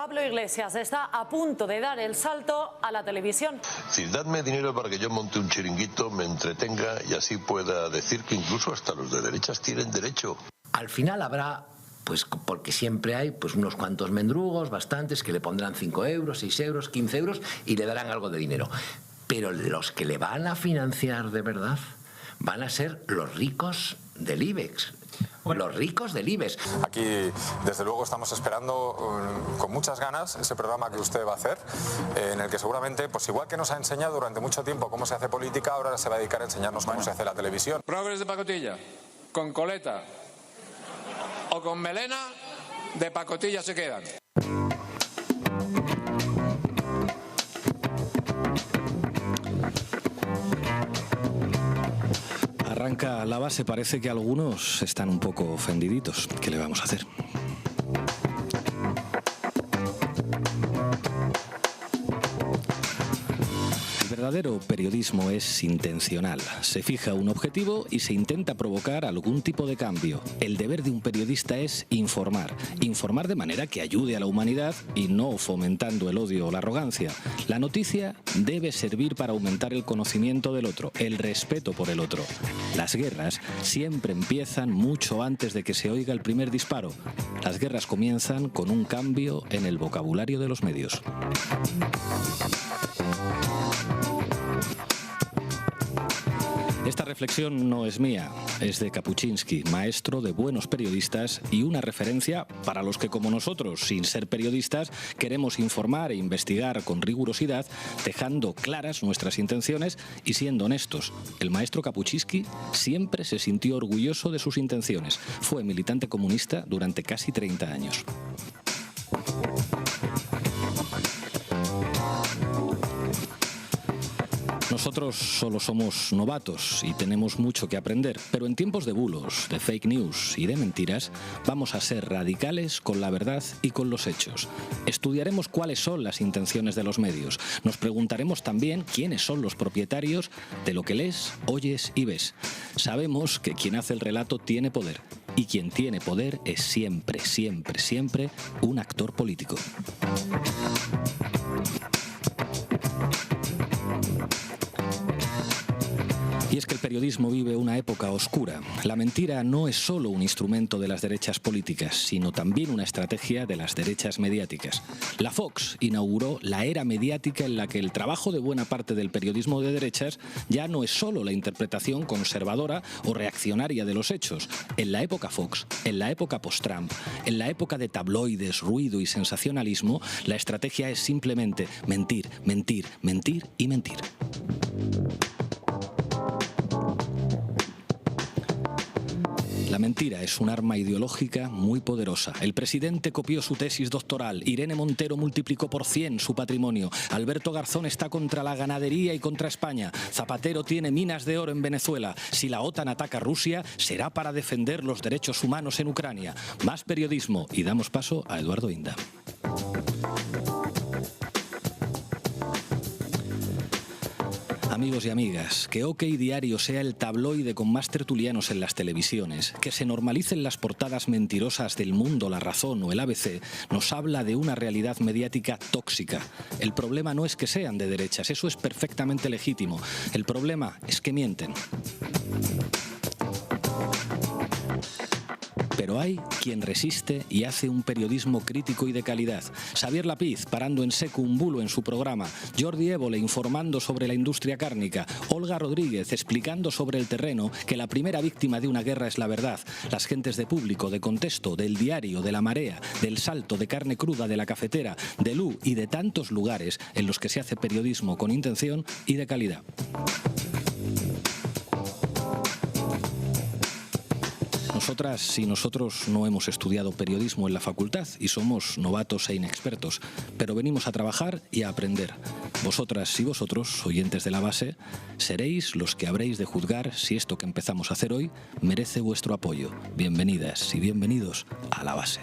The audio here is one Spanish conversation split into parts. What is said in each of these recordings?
Pablo Iglesias está a punto de dar el salto a la televisión. Si dadme dinero para que yo monte un chiringuito, me entretenga y así pueda decir que incluso hasta los de derechas tienen derecho. Al final habrá, pues porque siempre hay pues unos cuantos mendrugos, bastantes, que le pondrán 5 euros, 6 euros, 15 euros y le darán algo de dinero. Pero los que le van a financiar de verdad van a ser los ricos del IBEX. Los ricos del IBEX. Aquí, desde luego, estamos esperando con muchas ganas ese programa que usted va a hacer, en el que seguramente, pues igual que nos ha enseñado durante mucho tiempo cómo se hace política, ahora se va a dedicar a enseñarnos cómo se hace la televisión. Progres de pacotilla, con coleta o con melena, de pacotilla se quedan. Arranca La Base, parece que algunos están un poco ofendiditos. ¿Qué le vamos a hacer? El verdadero periodismo es intencional. Se fija un objetivo y se intenta provocar algún tipo de cambio. El deber de un periodista es informar. Informar de manera que ayude a la humanidad y no fomentando el odio o la arrogancia. La noticia debe servir para aumentar el conocimiento del otro, el respeto por el otro. Las guerras siempre empiezan mucho antes de que se oiga el primer disparo. Las guerras comienzan con un cambio en el vocabulario de los medios. Esta reflexión no es mía, es de Kapuczynski, maestro de buenos periodistas y una referencia para los que, como nosotros, sin ser periodistas, queremos informar e investigar con rigurosidad, dejando claras nuestras intenciones y siendo honestos. El maestro Kapuczynski siempre se sintió orgulloso de sus intenciones. Fue militante comunista durante casi 30 años. Nosotros solo somos novatos y tenemos mucho que aprender, pero en tiempos de bulos, de fake news y de mentiras, vamos a ser radicales con la verdad y con los hechos. Estudiaremos cuáles son las intenciones de los medios. Nos preguntaremos también quiénes son los propietarios de lo que lees, oyes y ves. Sabemos que quien hace el relato tiene poder, y quien tiene poder es siempre, siempre, siempre un actor político. Y es que el periodismo vive una época oscura. La mentira no es solo un instrumento de las derechas políticas, sino también una estrategia de las derechas mediáticas. La Fox inauguró la era mediática en la que el trabajo de buena parte del periodismo de derechas ya no es solo la interpretación conservadora o reaccionaria de los hechos. En la época Fox, en la época post-Trump, en la época de tabloides, ruido y sensacionalismo, la estrategia es simplemente mentir, mentir, mentir y mentir. La mentira es un arma ideológica muy poderosa. El presidente copió su tesis doctoral, Irene Montero multiplicó por 100 su patrimonio, Alberto Garzón está contra la ganadería y contra España, Zapatero tiene minas de oro en Venezuela, si la OTAN ataca a Rusia será para defender los derechos humanos en Ucrania. Más periodismo y damos paso a Eduardo Inda. Amigos y amigas, que OK Diario sea el tabloide con más tertulianos en las televisiones, que se normalicen las portadas mentirosas del Mundo, La Razón o el ABC, nos habla de una realidad mediática tóxica. El problema no es que sean de derechas, eso es perfectamente legítimo. El problema es que mienten. Pero hay quien resiste y hace un periodismo crítico y de calidad. Xavier Lapiz parando en seco un bulo en su programa, Jordi Évole informando sobre la industria cárnica, Olga Rodríguez explicando sobre el terreno que la primera víctima de una guerra es la verdad, las gentes de Público, de Contexto, del Diario, de La Marea, del Salto, de Carne Cruda, de La Cafetera, de Lu y de tantos lugares en los que se hace periodismo con intención y de calidad. Nosotras y nosotros no hemos estudiado periodismo en la facultad y somos novatos e inexpertos, pero venimos a trabajar y a aprender. Vosotras y vosotros, oyentes de La Base, seréis los que habréis de juzgar si esto que empezamos a hacer hoy merece vuestro apoyo. Bienvenidas y bienvenidos a La Base.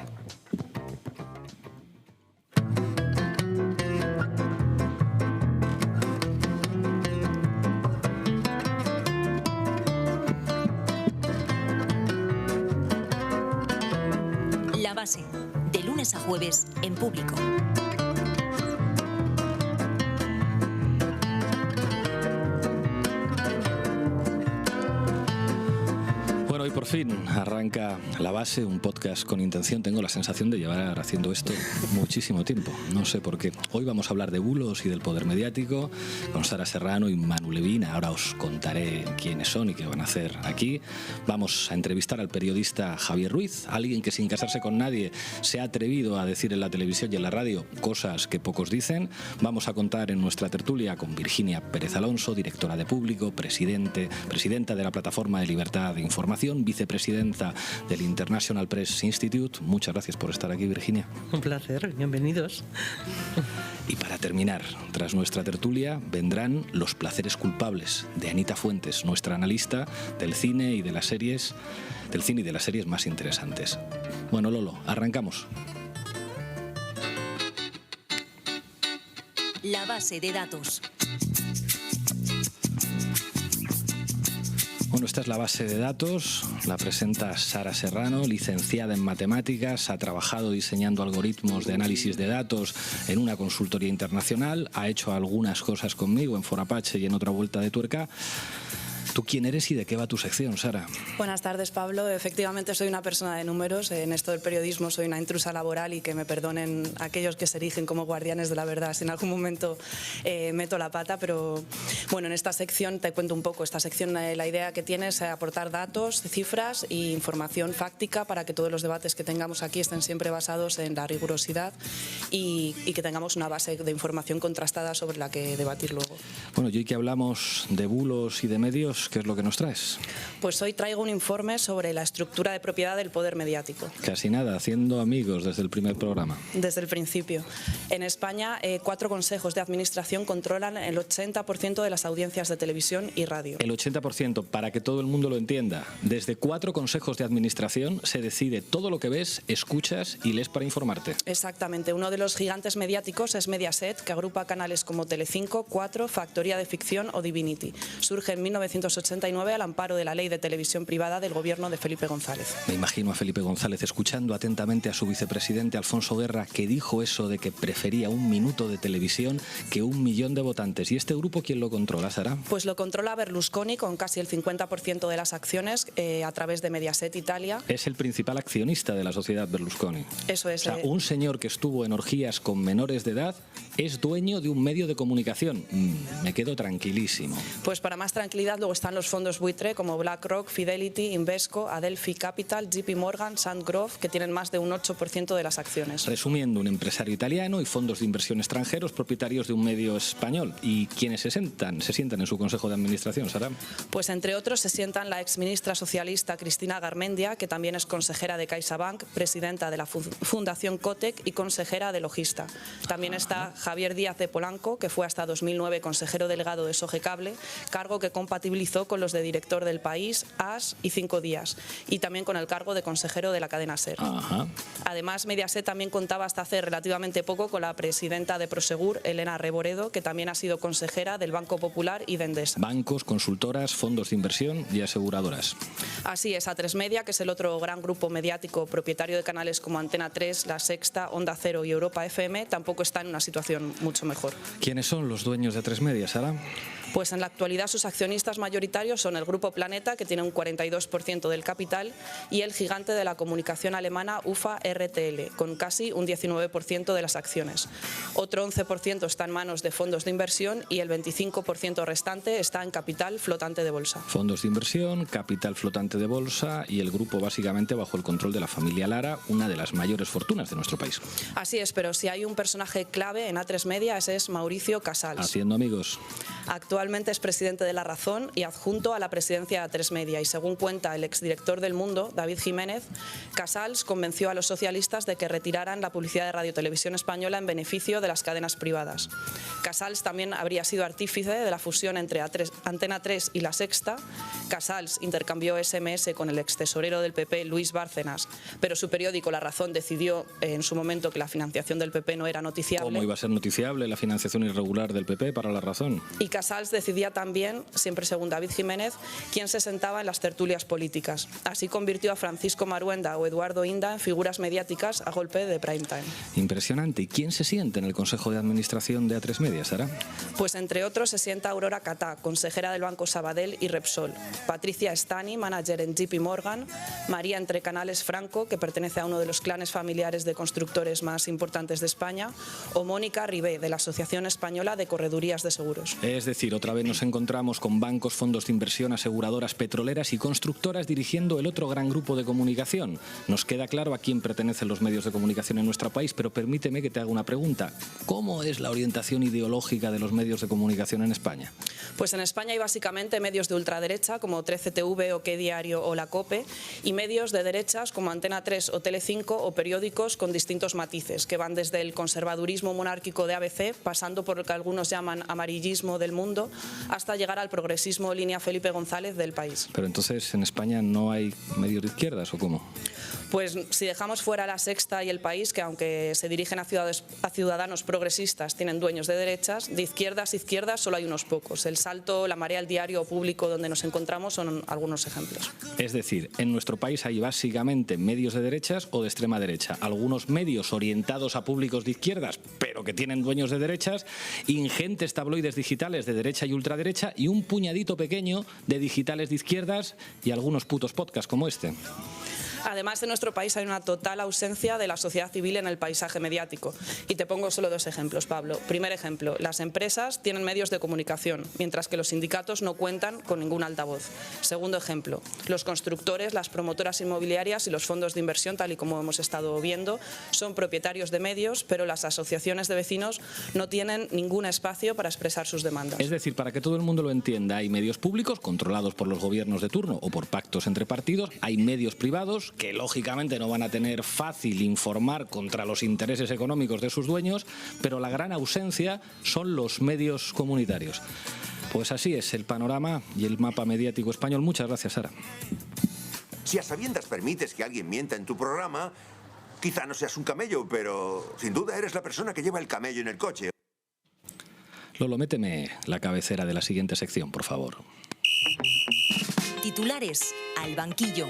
La Base, de lunes lunes a jueves en Público. Bueno, y por fin arranca La Base, un podcast con intención. Tengo la sensación de llevar haciendo esto muchísimo tiempo. No sé por qué. Hoy vamos a hablar de bulos y del poder mediático con Sara Serrano y Manu Levín. Ahora os contaré quiénes son y qué van a hacer aquí. Vamos a entrevistar al periodista Javier Ruiz, alguien que sin casarse con nadie se ha atrevido a decir en la televisión y en la radio cosas que pocos dicen. Vamos a contar en nuestra tertulia con Virginia Pérez Alonso, directora de Público, presidenta de la Plataforma de Libertad de Información, vicepresidenta del International Press Institute. Muchas gracias por estar aquí, Virginia. Un placer, bienvenidos. Y para terminar, tras nuestra tertulia vendrán Los placeres culpables de Anita Fuentes, nuestra analista del cine y de las series más interesantes. Bueno, Lolo, arrancamos. La base de datos. Bueno, esta es la base de datos, la presenta Sara Serrano, licenciada en matemáticas, ha trabajado diseñando algoritmos de análisis de datos en una consultoría internacional, ha hecho algunas cosas conmigo en Forapache y en otra vuelta de tuerca. ¿Tú quién eres y de qué va tu sección, Sara? Buenas tardes, Pablo. Efectivamente soy una persona de números. En esto del periodismo soy una intrusa laboral y que me perdonen aquellos que se erigen como guardianes de la verdad si en algún momento meto la pata. Pero bueno, en esta sección te cuento un poco. Esta sección, la idea que tiene es aportar datos, cifras e información fáctica para que todos los debates que tengamos aquí estén siempre basados en la rigurosidad y que tengamos una base de información contrastada sobre la que debatir luego. Bueno, y hoy que hablamos de bulos y de medios, ¿qué es lo que nos traes? Pues hoy traigo un informe sobre la estructura de propiedad del poder mediático. Casi nada, haciendo amigos desde el primer programa. Desde el principio. En España, 4 consejos de administración controlan el 80% de las audiencias de televisión y radio. El 80%, para que todo el mundo lo entienda. Desde 4 consejos de administración se decide todo lo que ves, escuchas y lees para informarte. Exactamente. Uno de los gigantes mediáticos es Mediaset, que agrupa canales como Telecinco, 4, Factoría de Ficción o Divinity. Surge en 1989 al amparo de la Ley de Televisión Privada del gobierno de Felipe González. Me imagino a Felipe González escuchando atentamente a su vicepresidente Alfonso Guerra, que dijo eso de que prefería 1 minuto de televisión que 1 millón de votantes. ¿Y este grupo quién lo controla, Sara? Pues lo controla Berlusconi con casi el 50% de las acciones a través de Mediaset Italia. Es el principal accionista de la sociedad Berlusconi. Eso es. O sea, un señor que estuvo en orgías con menores de edad es dueño de un medio de comunicación. Me quedo tranquilísimo. Pues para más tranquilidad luego están los fondos buitre como BlackRock, Fidelity, Invesco, Adelphi Capital, JP Morgan, Sandgrove, que tienen más de un 8% de las acciones. Resumiendo, un empresario italiano y fondos de inversión extranjeros propietarios de un medio español. ¿Y quiénes se sientan en su consejo de administración, Sara? Pues entre otros se sientan la exministra socialista Cristina Garmendia, que también es consejera de CaixaBank, presidenta de la Fundación Cotec y consejera de Logista. También está Javier Díaz de Polanco, que fue hasta 2009 consejero delegado de Sogecable, cargo que compatibilizó con los de director del País, AS y 5 Días, y también con el cargo de consejero de la cadena SER. Además, Mediaset también contaba hasta hace relativamente poco con la presidenta de Prosegur, Elena Reboredo, que también ha sido consejera del Banco Popular y de Endesa. Bancos, consultoras, fondos de inversión y aseguradoras. Así es, A3 Media, que es el otro gran grupo mediático propietario de canales como Antena 3, La Sexta, Onda Cero y Europa FM, tampoco está en una situación mucho mejor. ¿Quiénes son los dueños de A3 Media, Sara? Pues en la actualidad sus accionistas mayoritarios son el Grupo Planeta, que tiene un 42% del capital, y el gigante de la comunicación alemana UFA RTL, con casi un 19% de las acciones. Otro 11% está en manos de fondos de inversión y el 25% restante está en capital flotante de bolsa. Fondos de inversión, capital flotante de bolsa y el grupo básicamente bajo el control de la familia Lara, una de las mayores fortunas de nuestro país. Así es, pero si hay un personaje clave en A3 Media, ese es Mauricio Casals. Haciendo amigos. Actualmente es presidente de La Razón y adjunto a la presidencia de A3 Media, y según cuenta el exdirector del Mundo, David Jiménez, Casals convenció a los socialistas de que retiraran la publicidad de Radio Televisión Española en beneficio de las cadenas privadas. Casals también habría sido artífice de la fusión entre Antena 3 y La Sexta. Casals intercambió SMS con el extesorero del PP, Luis Bárcenas, pero su periódico La Razón decidió en su momento que la financiación del PP no era noticiable. ¿Cómo iba a ser noticiable la financiación irregular del PP para La Razón? Y Casals decidía también, siempre según con David Jiménez, quien se sentaba en las tertulias políticas. Así convirtió a Francisco Maruenda o Eduardo Inda en figuras mediáticas a golpe de prime time. Impresionante. ¿Y quién se siente en el Consejo de Administración de A3 Media, Sara? Pues entre otros se sienta Aurora Catá, consejera del Banco Sabadell y Repsol, Patricia Stani, manager en JP Morgan, María Entrecanales Franco, que pertenece a uno de los clanes familiares de constructores más importantes de España, o Mónica Ribé, de la Asociación Española de Corredurías de Seguros. Es decir, otra vez nos encontramos con bancos, fondos de inversión, aseguradoras petroleras y constructoras dirigiendo el otro gran grupo de comunicación. Nos queda claro a quién pertenecen los medios de comunicación en nuestro país, pero permíteme que te haga una pregunta. ¿Cómo es la orientación ideológica de los medios de comunicación en España? Pues en España hay básicamente medios de ultraderecha como 13TV o Qué Diario o La COPE y medios de derechas como Antena 3 o Telecinco o periódicos con distintos matices que van desde el conservadurismo monárquico de ABC, pasando por lo que algunos llaman amarillismo del Mundo, hasta llegar al progresismo línea Felipe González del País. Pero entonces, ¿en España no hay medios de izquierdas o cómo? Pues si dejamos fuera La Sexta y El País, que aunque se dirigen a ciudadanos progresistas, tienen dueños de derechas, de izquierdas solo hay unos pocos. El Salto, La Marea, El Diario o Público, donde nos encontramos, son algunos ejemplos. Es decir, en nuestro país hay básicamente medios de derechas o de extrema derecha, algunos medios orientados a públicos de izquierdas, pero que tienen dueños de derechas, ingentes tabloides digitales de derecha y ultraderecha y un puñadito pequeño de digitales de izquierdas y algunos putos podcasts como este. Además, en nuestro país hay una total ausencia de la sociedad civil en el paisaje mediático. Y te pongo solo dos ejemplos, Pablo. Primer ejemplo, las empresas tienen medios de comunicación, mientras que los sindicatos no cuentan con ningún altavoz. Segundo ejemplo, los constructores, las promotoras inmobiliarias y los fondos de inversión, tal y como hemos estado viendo, son propietarios de medios, pero las asociaciones de vecinos no tienen ningún espacio para expresar sus demandas. Es decir, para que todo el mundo lo entienda, hay medios públicos controlados por los gobiernos de turno o por pactos entre partidos, hay medios privados que lógicamente no van a tener fácil informar contra los intereses económicos de sus dueños, pero la gran ausencia son los medios comunitarios. Pues así es el panorama y el mapa mediático español. Muchas gracias, Sara. Si a sabiendas permites que alguien mienta en tu programa, quizá no seas un camello, pero sin duda eres la persona que lleva el camello en el coche. Lolo, méteme la cabecera de la siguiente sección, por favor. Titulares al banquillo.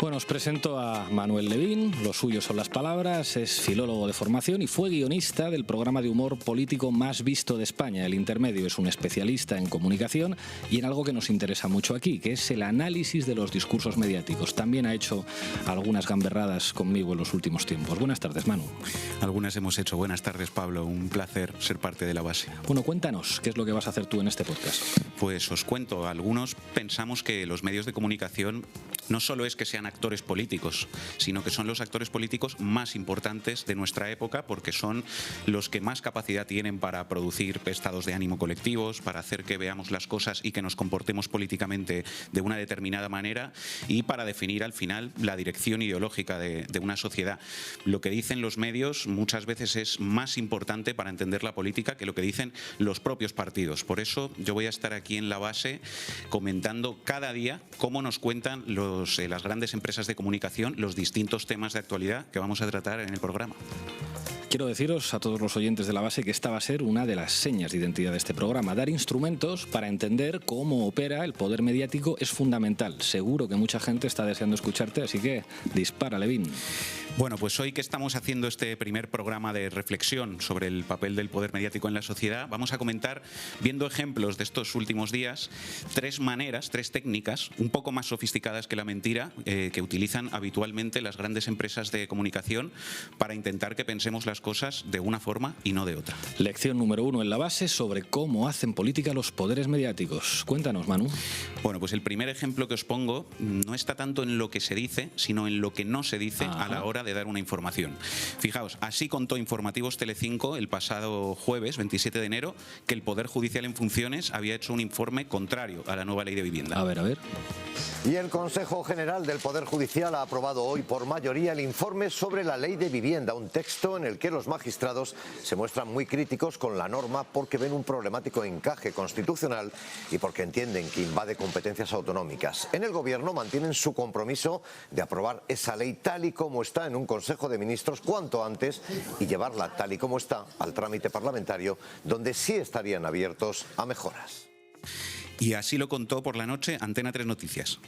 Bueno, os presento a Manuel Levín, lo suyo son las palabras, es filólogo de formación y fue guionista del programa de humor político más visto de España, El Intermedio. Es un especialista en comunicación y en algo que nos interesa mucho aquí, que es el análisis de los discursos mediáticos. También ha hecho algunas gamberradas conmigo en los últimos tiempos. Buenas tardes, Manu. Algunas hemos hecho. Buenas tardes, Pablo. Un placer ser parte de La Base. Bueno, cuéntanos, ¿qué es lo que vas a hacer tú en este podcast? Pues os cuento, algunos pensamos que los medios de comunicación no solo es que sean actores políticos, sino que son los actores políticos más importantes de nuestra época porque son los que más capacidad tienen para producir estados de ánimo colectivos, para hacer que veamos las cosas y que nos comportemos políticamente de una determinada manera y para definir al final la dirección ideológica de una sociedad. Lo que dicen los medios muchas veces es más importante para entender la política que lo que dicen los propios partidos. Por eso yo voy a estar aquí en La Base comentando cada día cómo nos cuentan las grandes empresas de comunicación los distintos temas de actualidad que vamos a tratar en el programa. Quiero deciros a todos los oyentes de La Base que esta va a ser una de las señas de identidad de este programa. Dar instrumentos para entender cómo opera el poder mediático es fundamental. Seguro que mucha gente está deseando escucharte, así que dispara, Levín. Bueno, pues hoy que estamos haciendo este primer programa de reflexión sobre el papel del poder mediático en la sociedad, vamos a comentar, viendo ejemplos de estos últimos días, tres técnicas un poco más sofisticadas que la mentira que utilizan habitualmente las grandes empresas de comunicación para intentar que pensemos las cosas de una forma y no de otra. Lección número 1 en La Base sobre cómo hacen política los poderes mediáticos. Cuéntanos, Manu. Bueno, pues el primer ejemplo que os pongo no está tanto en lo que se dice, sino en lo que no se dice a la hora de dar una información. Fijaos, así contó Informativos Telecinco el pasado jueves, 27 de enero, que el Poder Judicial en funciones había hecho un informe contrario a la nueva ley de vivienda. A ver. Y el Consejo General del Poder Judicial ha aprobado hoy por mayoría el informe sobre la ley de vivienda, un texto en el que los magistrados se muestran muy críticos con la norma porque ven un problemático encaje constitucional y porque entienden que invade competencias autonómicas. En el Gobierno mantienen su compromiso de aprobar esa ley tal y como está en en un Consejo de Ministros cuanto antes y llevarla tal y como está al trámite parlamentario, donde sí estarían abiertos a mejoras. Y así lo contó por la noche Antena 3 Noticias.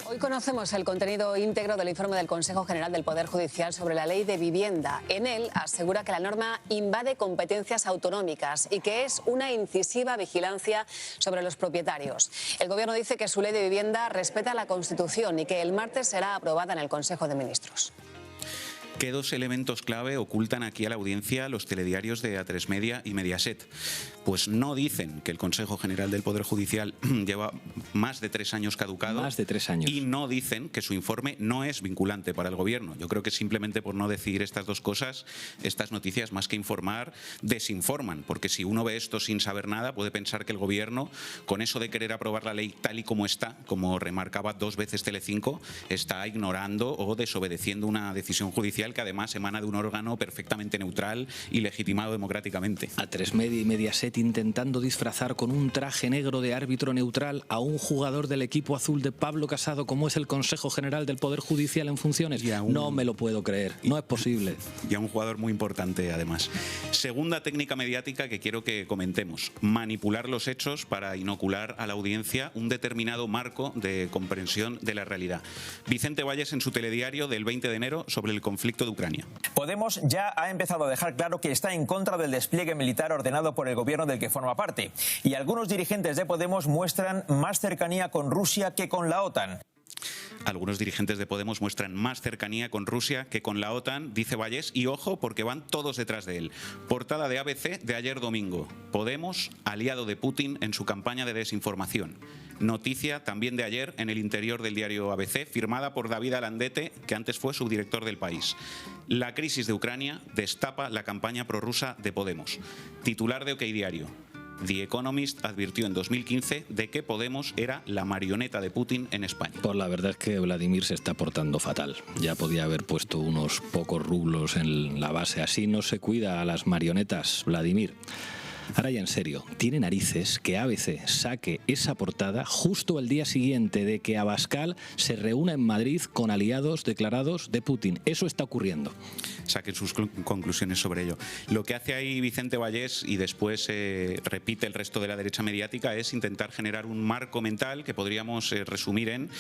Hoy conocemos el contenido íntegro del informe del Consejo General del Poder Judicial sobre la Ley de Vivienda. En él asegura que la norma invade competencias autonómicas y que es una incisiva vigilancia sobre los propietarios. El Gobierno dice que su Ley de Vivienda respeta la Constitución y que el martes será aprobada en el Consejo de Ministros. ¿Qué dos elementos clave ocultan aquí a la audiencia los telediarios de A3 Media y Mediaset? Pues no dicen que el Consejo General del Poder Judicial lleva más de 3 años caducado. Más de 3 años. Y no dicen que su informe no es vinculante para el Gobierno. Yo creo que simplemente por no decir estas dos cosas, estas noticias, más que informar, desinforman. Porque si uno ve esto sin saber nada, puede pensar que el Gobierno, con eso de querer aprobar la ley tal y como está, como remarcaba 2 veces Telecinco, está ignorando o desobedeciendo una decisión judicial que además emana de un órgano perfectamente neutral y legitimado democráticamente. A3 Media y Mediaset intentando disfrazar con un traje negro de árbitro neutral a un jugador del equipo azul de Pablo Casado, como es el Consejo General del Poder Judicial en funciones. No me lo puedo creer, no es posible. Y a un jugador muy importante, además. Segunda técnica mediática que quiero que comentemos: manipular los hechos para inocular a la audiencia un determinado marco de comprensión de la realidad. Vicente Valles, en su telediario del 20 de enero sobre el conflicto de Ucrania. Podemos ya ha empezado a dejar claro que está en contra del despliegue militar ordenado por el gobierno del que forma parte. Y algunos dirigentes de Podemos muestran más cercanía con Rusia que con la OTAN. Algunos dirigentes de Podemos muestran más cercanía con Rusia que con la OTAN, dice Valles, y ojo porque van todos detrás de él. Portada de ABC de ayer domingo. Podemos, aliado de Putin en su campaña de desinformación. Noticia también de ayer en el interior del diario ABC, firmada por David Alandete, que antes fue subdirector del País. La crisis de Ucrania destapa la campaña prorrusa de Podemos. Titular de OK Diario. The Economist advirtió en 2015 de que Podemos era la marioneta de Putin en España. Pues la verdad es que Vladimir se está portando fatal. Ya podía haber puesto unos pocos rublos en la base. Así no se cuida a las marionetas, Vladimir. Ahora ya en serio, tiene narices que ABC saque esa portada justo el día siguiente de que Abascal se reúna en Madrid con aliados declarados de Putin. Eso está ocurriendo. Saquen sus conclusiones sobre ello. Lo que hace ahí Vicente Vallés, y después repite el resto de la derecha mediática, es intentar generar un marco mental que podríamos resumir en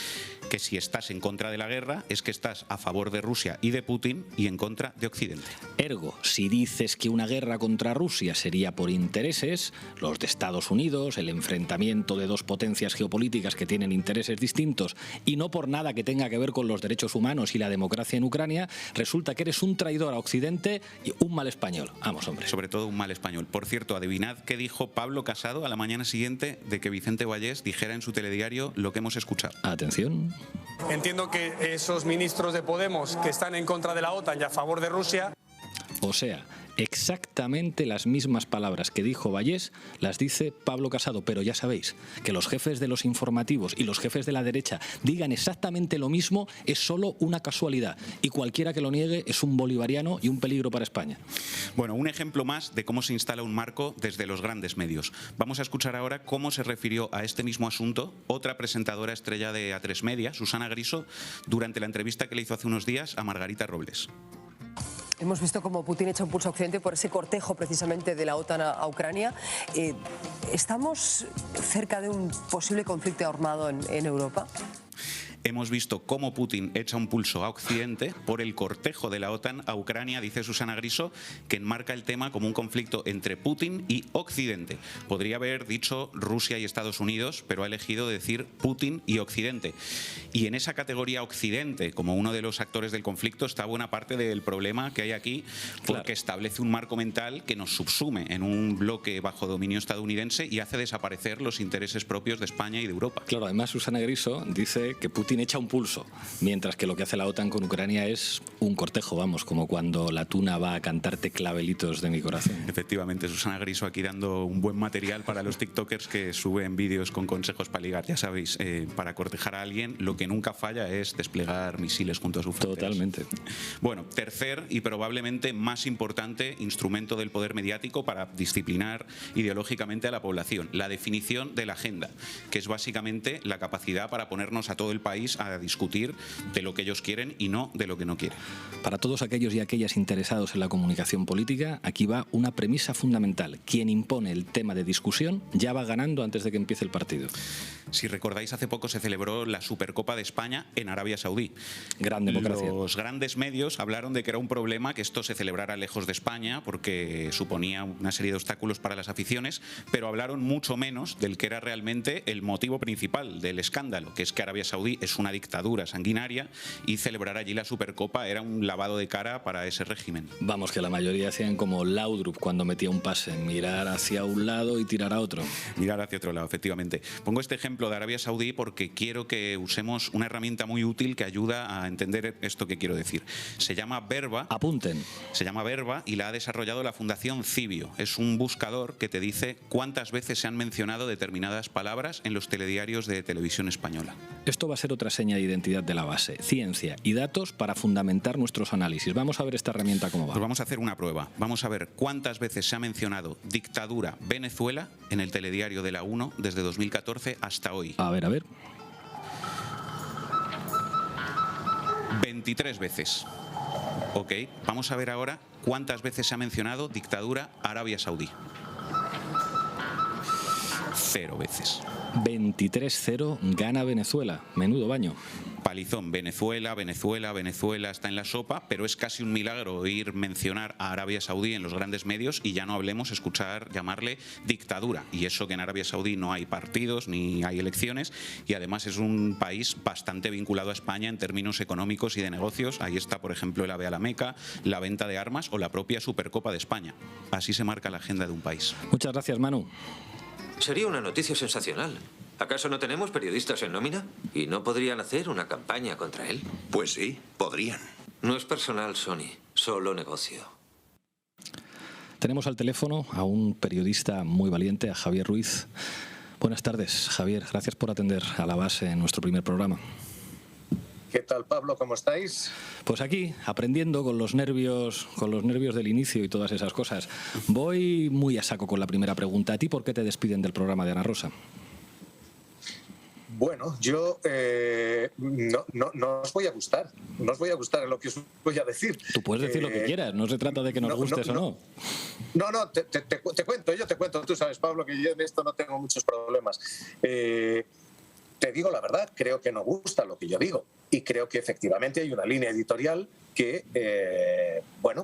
que si estás en contra de la guerra es que estás a favor de Rusia y de Putin y en contra de Occidente. Ergo, si dices que una guerra contra Rusia sería por intereses, los de Estados Unidos, el enfrentamiento de dos potencias geopolíticas que tienen intereses distintos y no por nada que tenga que ver con los derechos humanos y la democracia en Ucrania, resulta que eres un traidor a Occidente y un mal español. Vamos, hombre. Sobre todo un mal español. Por cierto, adivinad qué dijo Pablo Casado a la mañana siguiente de que Vicente Vallés dijera en su telediario lo que hemos escuchado. Atención. Entiendo que esos ministros de Podemos que están en contra de la OTAN y a favor de Rusia... O sea, exactamente las mismas palabras que dijo Vallés las dice Pablo Casado, pero ya sabéis que los jefes de los informativos y los jefes de la derecha digan exactamente lo mismo es solo una casualidad y cualquiera que lo niegue es un bolivariano y un peligro para España. Bueno, un ejemplo más de cómo se instala un marco desde los grandes medios. Vamos a escuchar ahora cómo se refirió a este mismo asunto otra presentadora estrella de A3 Media, Susana Griso, durante la entrevista que le hizo hace unos días a Margarita Robles. Hemos visto cómo Putin echa un pulso a Occidente por ese cortejo precisamente de la OTAN a Ucrania. ¿Estamos cerca de un posible conflicto armado en Europa? Hemos visto cómo Putin echa un pulso a Occidente por el cortejo de la OTAN a Ucrania, dice Susana Griso, que enmarca el tema como un conflicto entre Putin y Occidente. Podría haber dicho Rusia y Estados Unidos, pero ha elegido decir Putin y Occidente. Y en esa categoría Occidente, como uno de los actores del conflicto, está buena parte del problema que hay aquí, porque establece un marco mental que nos subsume en un bloque bajo dominio estadounidense y hace desaparecer los intereses propios de España y de Europa. Claro, además Susana Griso dice que Putin echa un pulso, mientras que lo que hace la OTAN con Ucrania es un cortejo, vamos, como cuando la tuna va a cantarte clavelitos de mi corazón. Efectivamente, Susana Griso aquí dando un buen material para los tiktokers que suben vídeos con consejos para ligar. Ya sabéis, para cortejar a alguien lo que nunca falla es desplegar misiles junto a su frontera. Totalmente. Bueno, tercer y probablemente más importante instrumento del poder mediático para disciplinar ideológicamente a la población, la definición de la agenda, que es básicamente la capacidad para ponernos a todo el país país a discutir de lo que ellos quieren y no de lo que no quieren. Para todos aquellos y aquellas interesados en la comunicación política, aquí va una premisa fundamental. Quien impone el tema de discusión ya va ganando antes de que empiece el partido. Si recordáis, hace poco se celebró la Supercopa de España en Arabia Saudí. Gran democracia. Los grandes medios hablaron de que era un problema que esto se celebrara lejos de España porque suponía una serie de obstáculos para las aficiones, pero hablaron mucho menos del que era realmente el motivo principal del escándalo, que es que Arabia Saudí es una dictadura sanguinaria y celebrar allí la Supercopa era un lavado de cara para ese régimen. Vamos, que la mayoría hacían como Laudrup cuando metía un pase, mirar hacia un lado y tirar a otro. Mirar hacia otro lado, efectivamente. Pongo este ejemplo de Arabia Saudí porque quiero que usemos una herramienta muy útil que ayuda a entender esto que quiero decir. Se llama Verba. Apunten. Se llama Verba y la ha desarrollado la Fundación Cibio. Es un buscador que te dice cuántas veces se han mencionado determinadas palabras en los telediarios de televisión española. Esto va a ser otra seña de identidad de la base. Ciencia y datos para fundamentar nuestros análisis. Vamos a ver esta herramienta cómo va. Pues vamos a hacer una prueba. Vamos a ver cuántas veces se ha mencionado dictadura Venezuela en el telediario de la 1 desde 2014 hasta hoy. A ver, a ver. 23 veces. Ok, vamos a ver ahora cuántas veces se ha mencionado dictadura Arabia Saudí. 0 veces. 23-0 gana Venezuela. Menudo baño. Palizón, Venezuela, Venezuela, Venezuela está en la sopa, pero es casi un milagro oír mencionar a Arabia Saudí en los grandes medios y ya no hablemos escuchar llamarle dictadura. Y eso que en Arabia Saudí no hay partidos ni hay elecciones y además es un país bastante vinculado a España en términos económicos y de negocios. Ahí está, por ejemplo, el AVE a la Meca, la venta de armas o la propia Supercopa de España. Así se marca la agenda de un país. Muchas gracias, Manu. Sería una noticia sensacional. ¿Acaso no tenemos periodistas en nómina? ¿Y no podrían hacer una campaña contra él? Pues sí, podrían. No es personal, Sony, solo negocio. Tenemos al teléfono a un periodista muy valiente, a Javier Ruiz. Buenas tardes, Javier. Gracias por atender a la base en nuestro primer programa. ¿Qué tal, Pablo? ¿Cómo estáis? Pues aquí, aprendiendo con los nervios del inicio y todas esas cosas. Voy muy a saco con la primera pregunta. ¿A ti por qué te despiden del programa de Ana Rosa? Bueno, yo no os voy a gustar. No os voy a gustar en lo que os voy a decir. Tú puedes decir lo que quieras. No se trata de que nos gustes o no. No, te cuento. Tú sabes, Pablo, que yo en esto no tengo muchos problemas. Te digo la verdad, creo que no gusta lo que yo digo. Y creo que efectivamente hay una línea editorial que,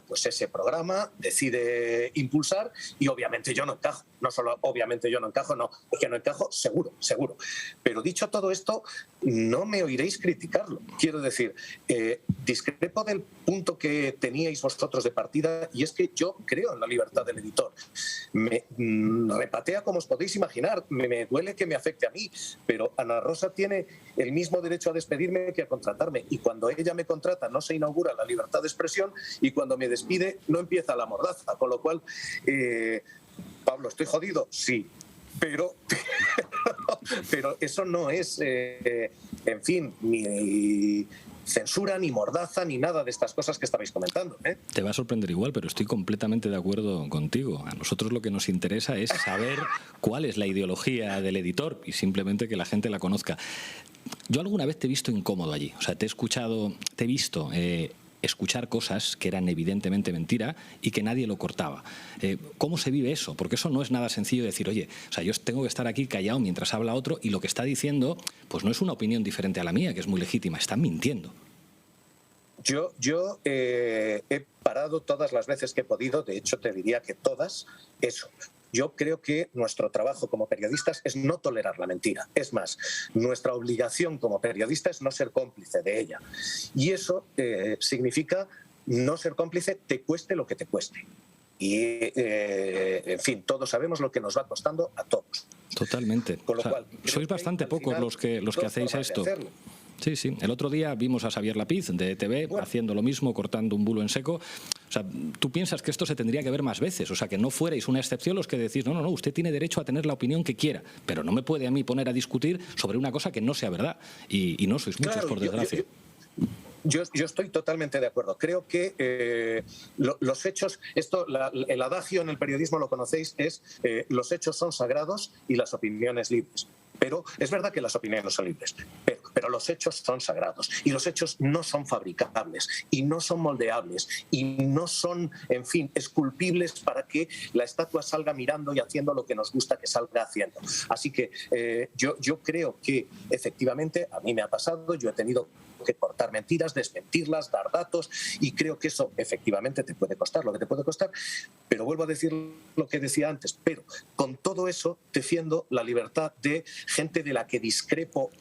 pues ese programa decide impulsar y obviamente yo no encajo. No solo obviamente yo no encajo, no, es que no encajo seguro. Pero dicho todo esto, no me oiréis criticarlo. Quiero decir, discrepo del punto que teníais vosotros de partida y es que yo creo en la libertad del editor. Me repatea como os podéis imaginar, me duele que me afecte a mí, pero Ana Rosa tiene el mismo derecho a despedirme que a contratarme y cuando ella me contrata no se inaugura la libertad de expresión y cuando me despide no empieza la mordaza, con lo cual, Pablo, ¿estoy jodido? Sí, pero eso no es, en fin, ni censura, ni mordaza, ni nada de estas cosas que estabais comentando. Te va a sorprender igual, pero estoy completamente de acuerdo contigo. A nosotros lo que nos interesa es saber cuál es la ideología del editor y simplemente que la gente la conozca. Yo alguna vez te he visto incómodo allí, o sea, te he visto escuchar cosas que eran evidentemente mentira y que nadie lo cortaba. ¿Cómo se vive eso? Porque eso no es nada sencillo de decir, oye, o sea, yo tengo que estar aquí callado mientras habla otro y lo que está diciendo pues no es una opinión diferente a la mía, que es muy legítima, están mintiendo. Yo he parado todas las veces que he podido, de hecho te diría que todas, eso. Yo creo que nuestro trabajo como periodistas es no tolerar la mentira. Es más, nuestra obligación como periodista es no ser cómplice de ella. Y eso significa no ser cómplice, te cueste lo que te cueste. Y, en fin, todos sabemos lo que nos va costando a todos. Totalmente. Con lo cual, sois bastante pocos los que hacéis esto. Sí. El otro día vimos a Xavier Lapiz de ETV haciendo lo mismo, cortando un bulo en seco. O sea, tú piensas que esto se tendría que ver más veces, o sea, que no fuerais una excepción los que decís, no, usted tiene derecho a tener la opinión que quiera, pero no me puede a mí poner a discutir sobre una cosa que no sea verdad. Y no sois muchos, por desgracia. Yo estoy totalmente de acuerdo. Creo que los hechos, el adagio en el periodismo lo conocéis, es los hechos son sagrados y las opiniones libres. Pero es verdad que las opiniones no son libres, pero los hechos son sagrados y los hechos no son fabricables y no son moldeables y no son, en fin, esculpibles para que la estatua salga mirando y haciendo lo que nos gusta que salga haciendo. Así que yo creo que efectivamente a mí me ha pasado, yo he tenido que cortar mentiras, desmentirlas, dar datos, y creo que eso efectivamente te puede costar lo que te puede costar, pero vuelvo a decir lo que decía antes, pero con todo eso defiendo la libertad de gente de la que discrepo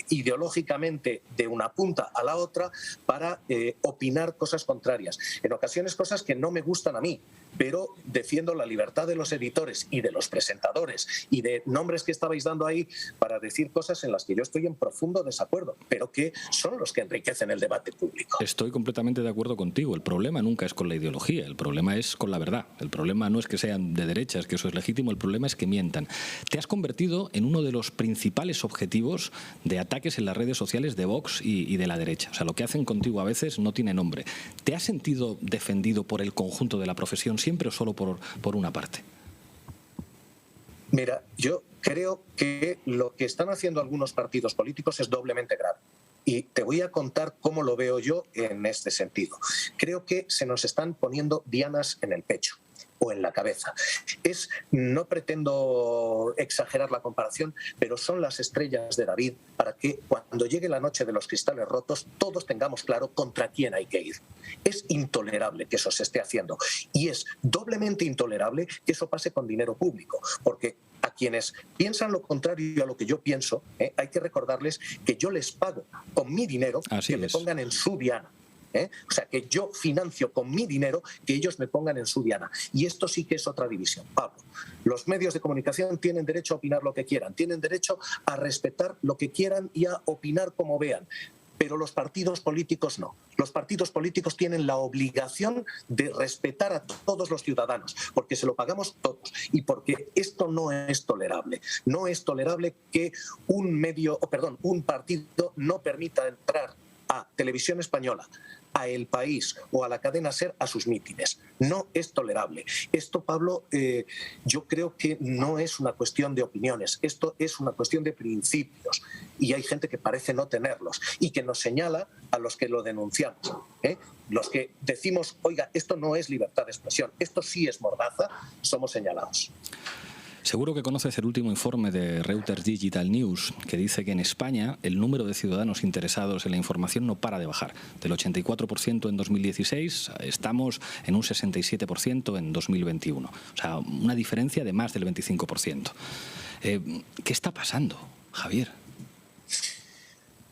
ideológicamente de una punta a la otra para opinar cosas contrarias, en ocasiones cosas que no me gustan a mí, pero defiendo la libertad de los editores y de los presentadores y de nombres que estabais dando ahí para decir cosas en las que yo estoy en profundo desacuerdo, pero que son los que enriquecen el debate público. Estoy completamente de acuerdo contigo. El problema nunca es con la ideología, el problema es con la verdad. El problema no es que sean de derechas, que eso es legítimo, el problema es que mientan. Te has convertido en uno de los principales objetivos de ataques en las redes sociales de Vox y de la derecha. O sea, lo que hacen contigo a veces no tiene nombre. ¿Te has sentido defendido por el conjunto de la profesión siempre o solo por una parte? Mira, yo creo que lo que están haciendo algunos partidos políticos es doblemente grave. Y te voy a contar cómo lo veo yo en este sentido. Creo que se nos están poniendo dianas en el pecho o en la cabeza. No pretendo exagerar la comparación, pero son las estrellas de David para que cuando llegue la noche de los cristales rotos todos tengamos claro contra quién hay que ir. Es intolerable que eso se esté haciendo y es doblemente intolerable que eso pase con dinero público, porque a quienes piensan lo contrario a lo que yo pienso, hay que recordarles que yo les pago con mi dinero que me pongan en su diana. O sea, que yo financio con mi dinero que ellos me pongan en su diana. Y esto sí que es otra división, Pablo. Los medios de comunicación tienen derecho a opinar lo que quieran, tienen derecho a respetar lo que quieran y a opinar como vean. Pero los partidos políticos no. Los partidos políticos tienen la obligación de respetar a todos los ciudadanos, porque se lo pagamos todos y porque esto no es tolerable. No es tolerable que un partido no permita entrar a Televisión Española, a El País o a la cadena SER a sus mítines. No es tolerable. Esto, Pablo, yo creo que no es una cuestión de opiniones, esto es una cuestión de principios y hay gente que parece no tenerlos y que nos señala a los que lo denunciamos. Los que decimos, oiga, esto no es libertad de expresión, esto sí es mordaza, somos señalados. Seguro que conoces el último informe de Reuters Digital News, que dice que en España el número de ciudadanos interesados en la información no para de bajar. Del 84% en 2016 estamos en un 67% en 2021. O sea, una diferencia de más del 25%. ¿Qué está pasando, Javier?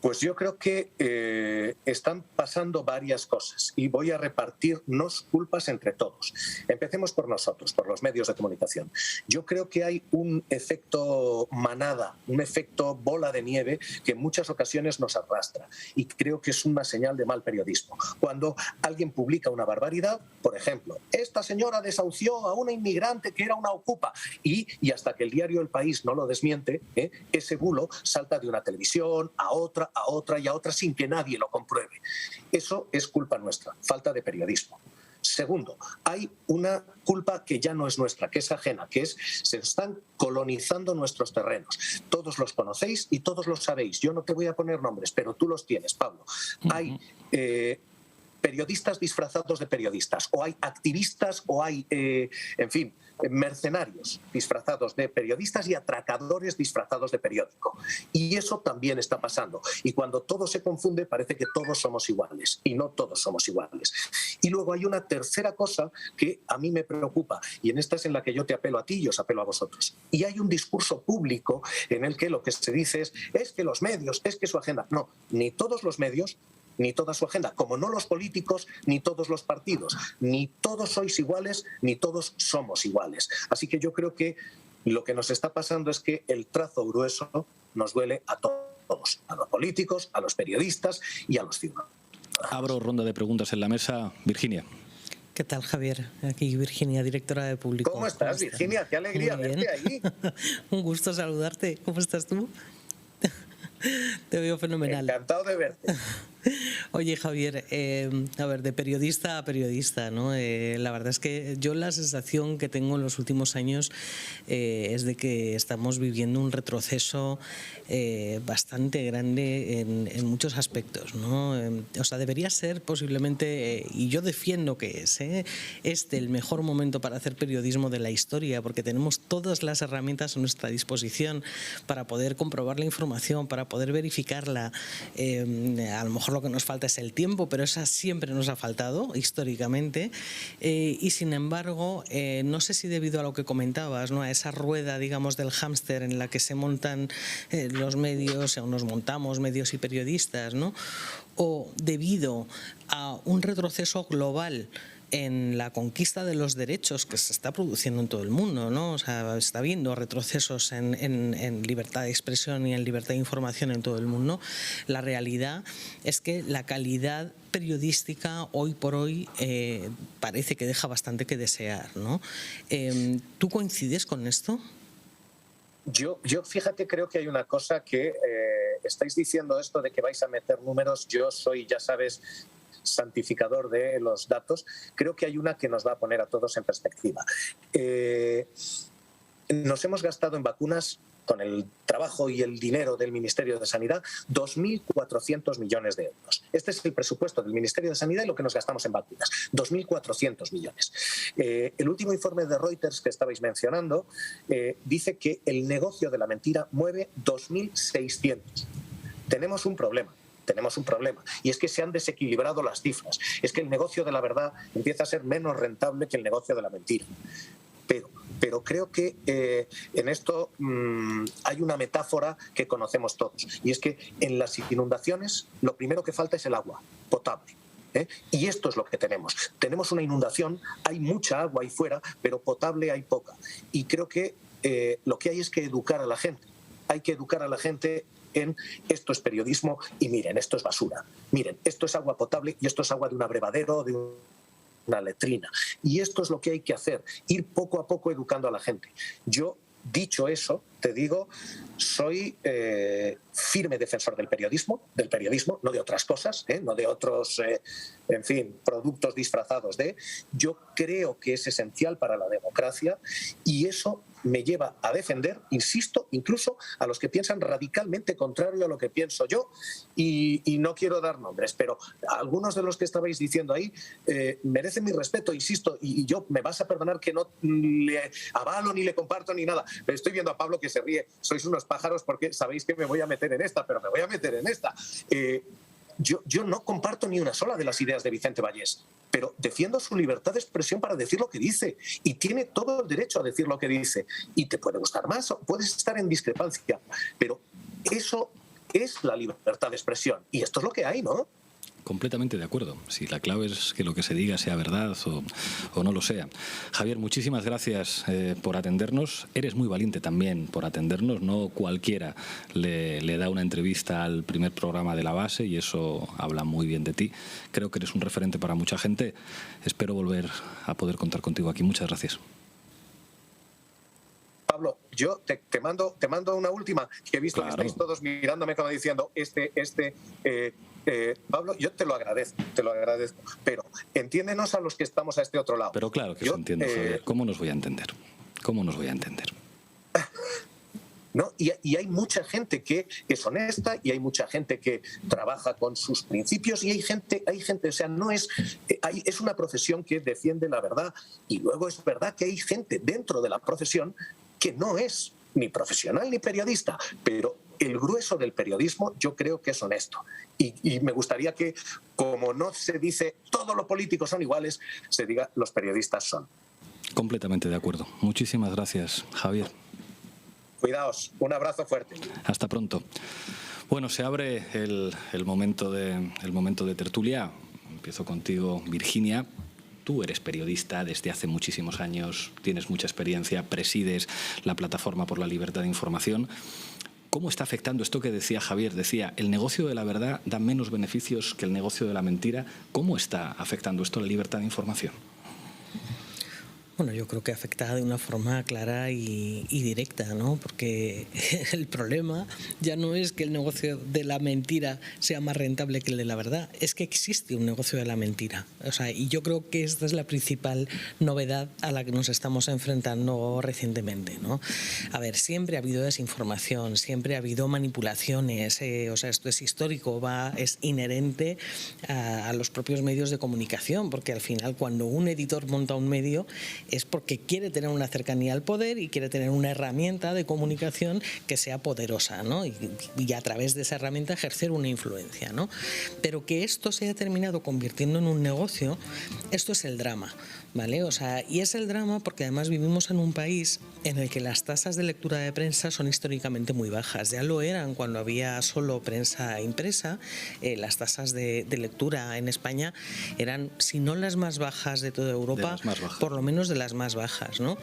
Pues yo creo que están pasando varias cosas y voy a repartirnos culpas entre todos. Empecemos por nosotros, por los medios de comunicación. Yo creo que hay un efecto manada, un efecto bola de nieve que en muchas ocasiones nos arrastra y creo que es una señal de mal periodismo. Cuando alguien publica una barbaridad, por ejemplo, esta señora desahució a una inmigrante que era una ocupa y hasta que el diario El País no lo desmiente, ese bulo salta de una televisión a otra y a otra sin que nadie lo compruebe. Eso es culpa nuestra, falta de periodismo. Segundo, hay una culpa que ya no es nuestra, que es ajena, que es se están colonizando nuestros terrenos. Todos los conocéis y todos los sabéis. Yo no te voy a poner nombres, pero tú los tienes, Pablo. Hay periodistas disfrazados de periodistas, o hay activistas, o hay, en fin, mercenarios disfrazados de periodistas y atracadores disfrazados de periódico. Y eso también está pasando. Y cuando todo se confunde parece que todos somos iguales y no todos somos iguales. Y luego hay una tercera cosa que a mí me preocupa y en esta es en la que yo te apelo a ti y os apelo a vosotros. Y hay un discurso público en el que lo que se dice es que los medios, es que su agenda. No, ni todos los medios ni toda su agenda, como no los políticos, ni todos los partidos, ni todos sois iguales, ni todos somos iguales. Así que yo creo que lo que nos está pasando es que el trazo grueso nos duele a todos, a los políticos, a los periodistas y a los ciudadanos. Abro ronda de preguntas en la mesa. Virginia. ¿Qué tal, Javier? Aquí Virginia, directora de Público. ¿Cómo estás, Virginia? Qué alegría verte ahí. Un gusto saludarte. ¿Cómo estás tú? Te veo fenomenal. Encantado de verte. Oye, Javier, a ver, de periodista a periodista, ¿no? La verdad es que yo la sensación que tengo en los últimos años es de que estamos viviendo un retroceso bastante grande en muchos aspectos, ¿no? O sea, debería ser posiblemente, y yo defiendo que es el mejor momento para hacer periodismo de la historia, porque tenemos todas las herramientas a nuestra disposición para poder comprobar la información, para poder verificarla. A lo mejor lo que nos falta es el tiempo, pero esa siempre nos ha faltado históricamente, y sin embargo no sé si debido a lo que comentabas, ¿no? A esa rueda, digamos, del hámster en la que se montan los medios, o nos montamos medios y periodistas, ¿no? O debido a un retroceso global en la conquista de los derechos que se está produciendo en todo el mundo, ¿no? O sea, está habiendo retrocesos en libertad de expresión y en libertad de información en todo el mundo. La realidad es que la calidad periodística hoy por hoy parece que deja bastante que desear, ¿no? ¿Tú coincides con esto? Yo fíjate, creo que hay una cosa que estáis diciendo esto de que vais a meter números. Yo soy, ya sabes, santificador de los datos. Creo que hay una que nos va a poner a todos en perspectiva. Nos hemos gastado en vacunas, con el trabajo y el dinero del Ministerio de Sanidad, 2.400 millones de euros. Este es el presupuesto del Ministerio de Sanidad y lo que nos gastamos en vacunas, 2.400 millones. El último informe de Reuters que estabais mencionando dice que el negocio de la mentira mueve 2.600. Tenemos un problema. Y es que se han desequilibrado las cifras. Es que el negocio de la verdad empieza a ser menos rentable que el negocio de la mentira. Pero creo que en esto hay una metáfora que conocemos todos. Y es que en las inundaciones lo primero que falta es el agua potable. Y esto es lo que tenemos. Tenemos una inundación, hay mucha agua ahí fuera, pero potable hay poca. Y creo que lo que hay es que educar a la gente. Hay que educar a la gente en esto es periodismo y miren, esto es basura. Miren, esto es agua potable y esto es agua de un abrevadero, de una letrina. Y esto es lo que hay que hacer, ir poco a poco educando a la gente. Yo, dicho eso, te digo, soy firme defensor del periodismo, no de otras cosas, no de otros, en fin, productos disfrazados de. Yo creo que es esencial para la democracia y eso me lleva a defender, insisto, incluso a los que piensan radicalmente contrario a lo que pienso yo, y no quiero dar nombres, pero algunos de los que estabais diciendo ahí merecen mi respeto, insisto, y yo me vas a perdonar que no le avalo ni le comparto ni nada. Estoy viendo a Pablo que se ríe, sois unos pájaros porque sabéis que me voy a meter en esta, pero me voy a meter en esta. Yo no comparto ni una sola de las ideas de Vicente Vallés, pero defiendo su libertad de expresión para decir lo que dice y tiene todo el derecho a decir lo que dice. Y te puede gustar más o puedes estar en discrepancia, pero eso es la libertad de expresión y esto es lo que hay, ¿no? Completamente de acuerdo. Si la clave es que lo que se diga sea verdad o no lo sea. Javier, muchísimas gracias por atendernos. Eres muy valiente también por atendernos. No cualquiera le da una entrevista al primer programa de La Base y eso habla muy bien de ti. Creo que eres un referente para mucha gente. Espero volver a poder contar contigo aquí. Muchas gracias. Pablo, yo te mando una última, que he visto que estáis todos mirándome como diciendo, Pablo, yo te lo agradezco, pero entiéndenos a los que estamos a este otro lado. Pero claro que os entiendo, Javier. ¿Cómo nos voy a entender? ¿No? Y hay mucha gente que es honesta y hay mucha gente que trabaja con sus principios y hay gente, o sea, no es una profesión que defiende la verdad y luego es verdad que hay gente dentro de la profesión que no es ni profesional ni periodista, pero el grueso del periodismo yo creo que es honesto. Y me gustaría que, como no se dice todos los políticos son iguales, se diga los periodistas son. Completamente de acuerdo. Muchísimas gracias, Javier. Cuidaos, un abrazo fuerte. Hasta pronto. Bueno, se abre el momento de tertulia. Empiezo contigo, Virginia. Tú eres periodista desde hace muchísimos años, tienes mucha experiencia, presides la Plataforma por la Libertad de Información. ¿Cómo está afectando esto que decía Javier? Decía, el negocio de la verdad da menos beneficios que el negocio de la mentira. ¿Cómo está afectando esto la libertad de información? Bueno, yo creo que afecta de una forma clara y directa, ¿no? Porque el problema ya no es que el negocio de la mentira sea más rentable que el de la verdad, es que existe un negocio de la mentira. O sea, y yo creo que esta es la principal novedad a la que nos estamos enfrentando recientemente, ¿no? A ver, siempre ha habido desinformación, siempre ha habido manipulaciones, o sea, esto es histórico, es inherente a los propios medios de comunicación, porque al final cuando un editor monta un medio es porque quiere tener una cercanía al poder y quiere tener una herramienta de comunicación que sea poderosa, ¿no? Y a través de esa herramienta ejercer una influencia, ¿no? Pero que esto se haya terminado convirtiendo en un negocio, esto es el drama, ¿vale? O sea, y es el drama porque además vivimos en un país en el que las tasas de lectura de prensa son históricamente muy bajas. Ya lo eran cuando había solo prensa impresa. Las tasas de lectura en España eran, si no las más bajas de toda Europa, por lo menos de las más bajas, ¿no?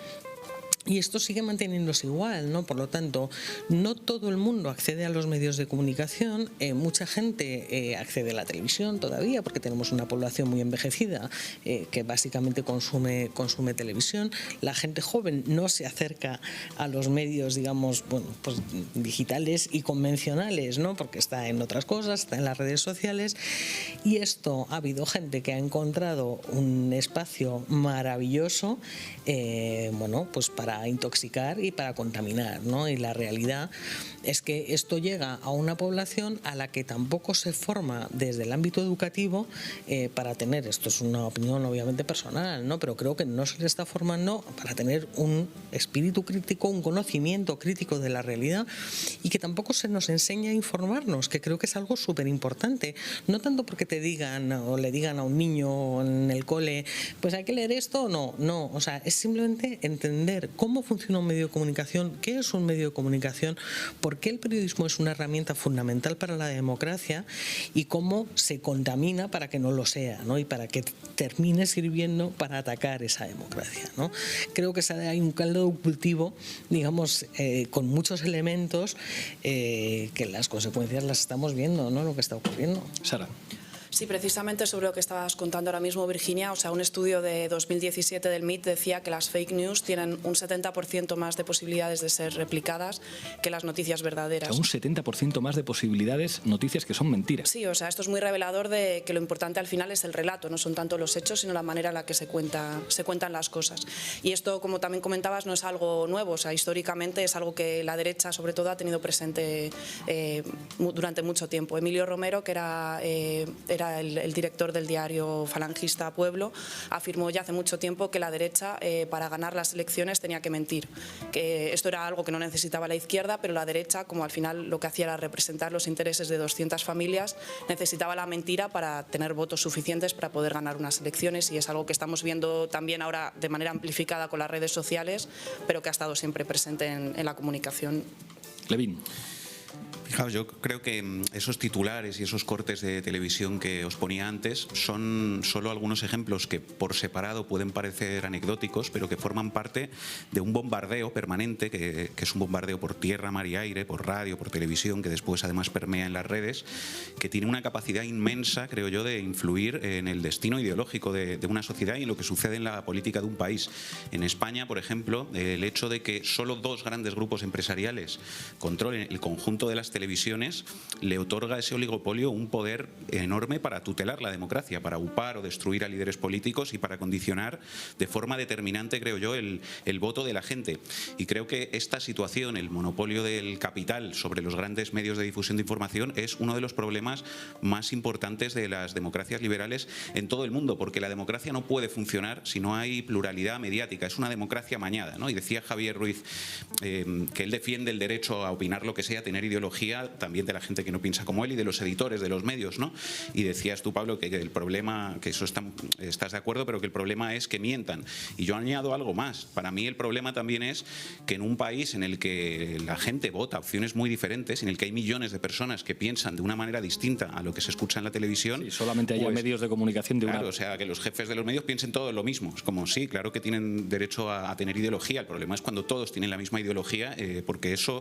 Y esto sigue manteniéndose igual, ¿no? Por lo tanto, no todo el mundo accede a los medios de comunicación. Mucha gente accede a la televisión todavía, porque tenemos una población muy envejecida que básicamente consume televisión. La gente joven no se acerca a los medios, digamos, bueno, pues digitales y convencionales, ¿no? Porque está en otras cosas, está en las redes sociales. Y esto, ha habido gente que ha encontrado un espacio maravilloso, bueno, pues para intoxicar y para contaminar, ¿no? Y la realidad es que esto llega a una población a la que tampoco se forma desde el ámbito educativo para tener, esto es una opinión obviamente personal, ¿no? Pero creo que no se le está formando para tener un espíritu crítico, un conocimiento crítico de la realidad, y que tampoco se nos enseña a informarnos, que creo que es algo súper importante. No tanto porque te digan o le digan a un niño en el cole, pues hay que leer esto, no, o sea, es simplemente entender cómo funciona un medio de comunicación, qué es un medio de comunicación, por qué el periodismo es una herramienta fundamental para la democracia y cómo se contamina para que no lo sea, ¿no? Y para que termine sirviendo para atacar esa democracia, ¿no? Creo que hay un caldo de cultivo, digamos, con muchos elementos que las consecuencias las estamos viendo, ¿no? Lo que está ocurriendo. Sara. Sí, precisamente sobre lo que estabas contando ahora mismo, Virginia, o sea, un estudio de 2017 del MIT decía que las fake news tienen un 70% más de posibilidades de ser replicadas que las noticias verdaderas. O sea, un 70% más de posibilidades, noticias que son mentiras. Sí, o sea, esto es muy revelador de que lo importante al final es el relato, no son tanto los hechos, sino la manera en la que se cuentan las cosas. Y esto, como también comentabas, no es algo nuevo, o sea, históricamente es algo que la derecha, sobre todo, ha tenido presente durante mucho tiempo. Emilio Romero, que era el director del diario falangista Pueblo, afirmó ya hace mucho tiempo que la derecha para ganar las elecciones tenía que mentir, que esto era algo que no necesitaba la izquierda, pero la derecha, como al final lo que hacía era representar los intereses de 200 familias, necesitaba la mentira para tener votos suficientes para poder ganar unas elecciones, y es algo que estamos viendo también ahora de manera amplificada con las redes sociales, pero que ha estado siempre presente en la comunicación. Levín. Fijaos, yo creo que esos titulares y esos cortes de televisión que os ponía antes son solo algunos ejemplos que por separado pueden parecer anecdóticos, pero que forman parte de un bombardeo permanente, que es un bombardeo por tierra, mar y aire, por radio, por televisión, que después además permea en las redes, que tiene una capacidad inmensa, creo yo, de influir en el destino ideológico de una sociedad y en lo que sucede en la política de un país. En España, por ejemplo, el hecho de que solo dos grandes grupos empresariales controlen el conjunto de las televisiones le otorga a ese oligopolio un poder enorme para tutelar la democracia, para upar o destruir a líderes políticos y para condicionar de forma determinante, creo yo, el voto de la gente. Y creo que esta situación, el monopolio del capital sobre los grandes medios de difusión de información, es uno de los problemas más importantes de las democracias liberales en todo el mundo, porque la democracia no puede funcionar si no hay pluralidad mediática. Es una democracia amañada, ¿no? Y decía Javier Ruiz que él defiende el derecho a opinar lo que sea, a tener ideología también de la gente que no piensa como él y de los editores, de los medios, ¿no? Y decías tú, Pablo, que el problema, que eso estás de acuerdo, pero que el problema es que mientan. Y yo añado algo más. Para mí el problema también es que en un país en el que la gente vota opciones muy diferentes, en el que hay millones de personas que piensan de una manera distinta a lo que se escucha en la televisión, solamente haya medios de comunicación de claro, o sea, que los jefes de los medios piensen todo lo mismo. Es como, sí, claro que tienen derecho a tener ideología. El problema es cuando todos tienen la misma ideología, porque eso,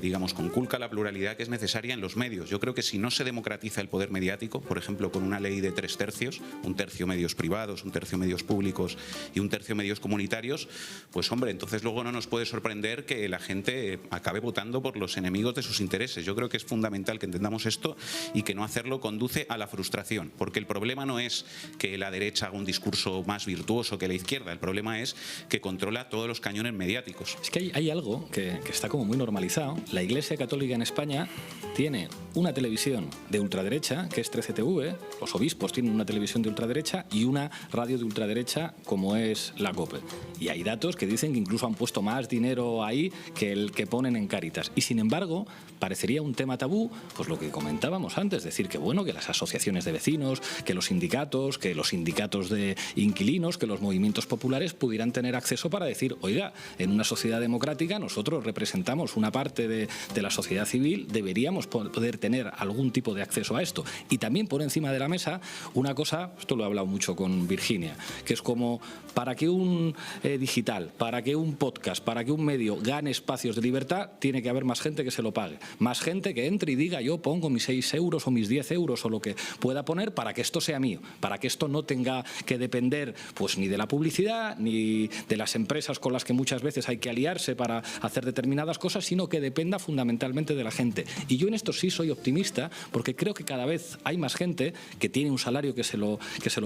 digamos, conculca la pluralidad pluralidad que es necesaria en los medios. Yo creo que si no se democratiza el poder mediático, por ejemplo, con una ley de 3/3, un tercio medios privados, un tercio medios públicos y un tercio medios comunitarios, pues hombre, entonces luego no nos puede sorprender que la gente acabe votando por los enemigos de sus intereses. Yo creo que es fundamental que entendamos esto y que no hacerlo conduce a la frustración, porque el problema no es que la derecha haga un discurso más virtuoso que la izquierda, el problema es que controla todos los cañones mediáticos. Es que hay algo que está como muy normalizado. La Iglesia Católica en España tiene una televisión de ultraderecha, que es 13TV, los obispos tienen una televisión de ultraderecha y una radio de ultraderecha como es la COPE. Y hay datos que dicen que incluso han puesto más dinero ahí que el que ponen en Cáritas. Y sin embargo, parecería un tema tabú, pues lo que comentábamos antes, decir que bueno, que las asociaciones de vecinos, que los sindicatos de inquilinos, que los movimientos populares pudieran tener acceso para decir, oiga, en una sociedad democrática nosotros representamos una parte de la sociedad civil, deberíamos poder tener algún tipo de acceso a esto. Y también por encima de la mesa una cosa, esto lo he hablado mucho con Virginia, que es como para que un digital, para que un podcast, para que un medio gane espacios de libertad, tiene que haber más gente que se lo pague, más gente que entre y diga yo pongo mis 6 euros o mis 10 euros o lo que pueda poner para que esto sea mío, para que esto no tenga que depender pues ni de la publicidad ni de las empresas con las que muchas veces hay que aliarse para hacer determinadas cosas, sino que dependa fundamentalmente de la gente. Y yo en esto sí soy optimista porque creo que cada vez hay más gente que tiene un salario que se lo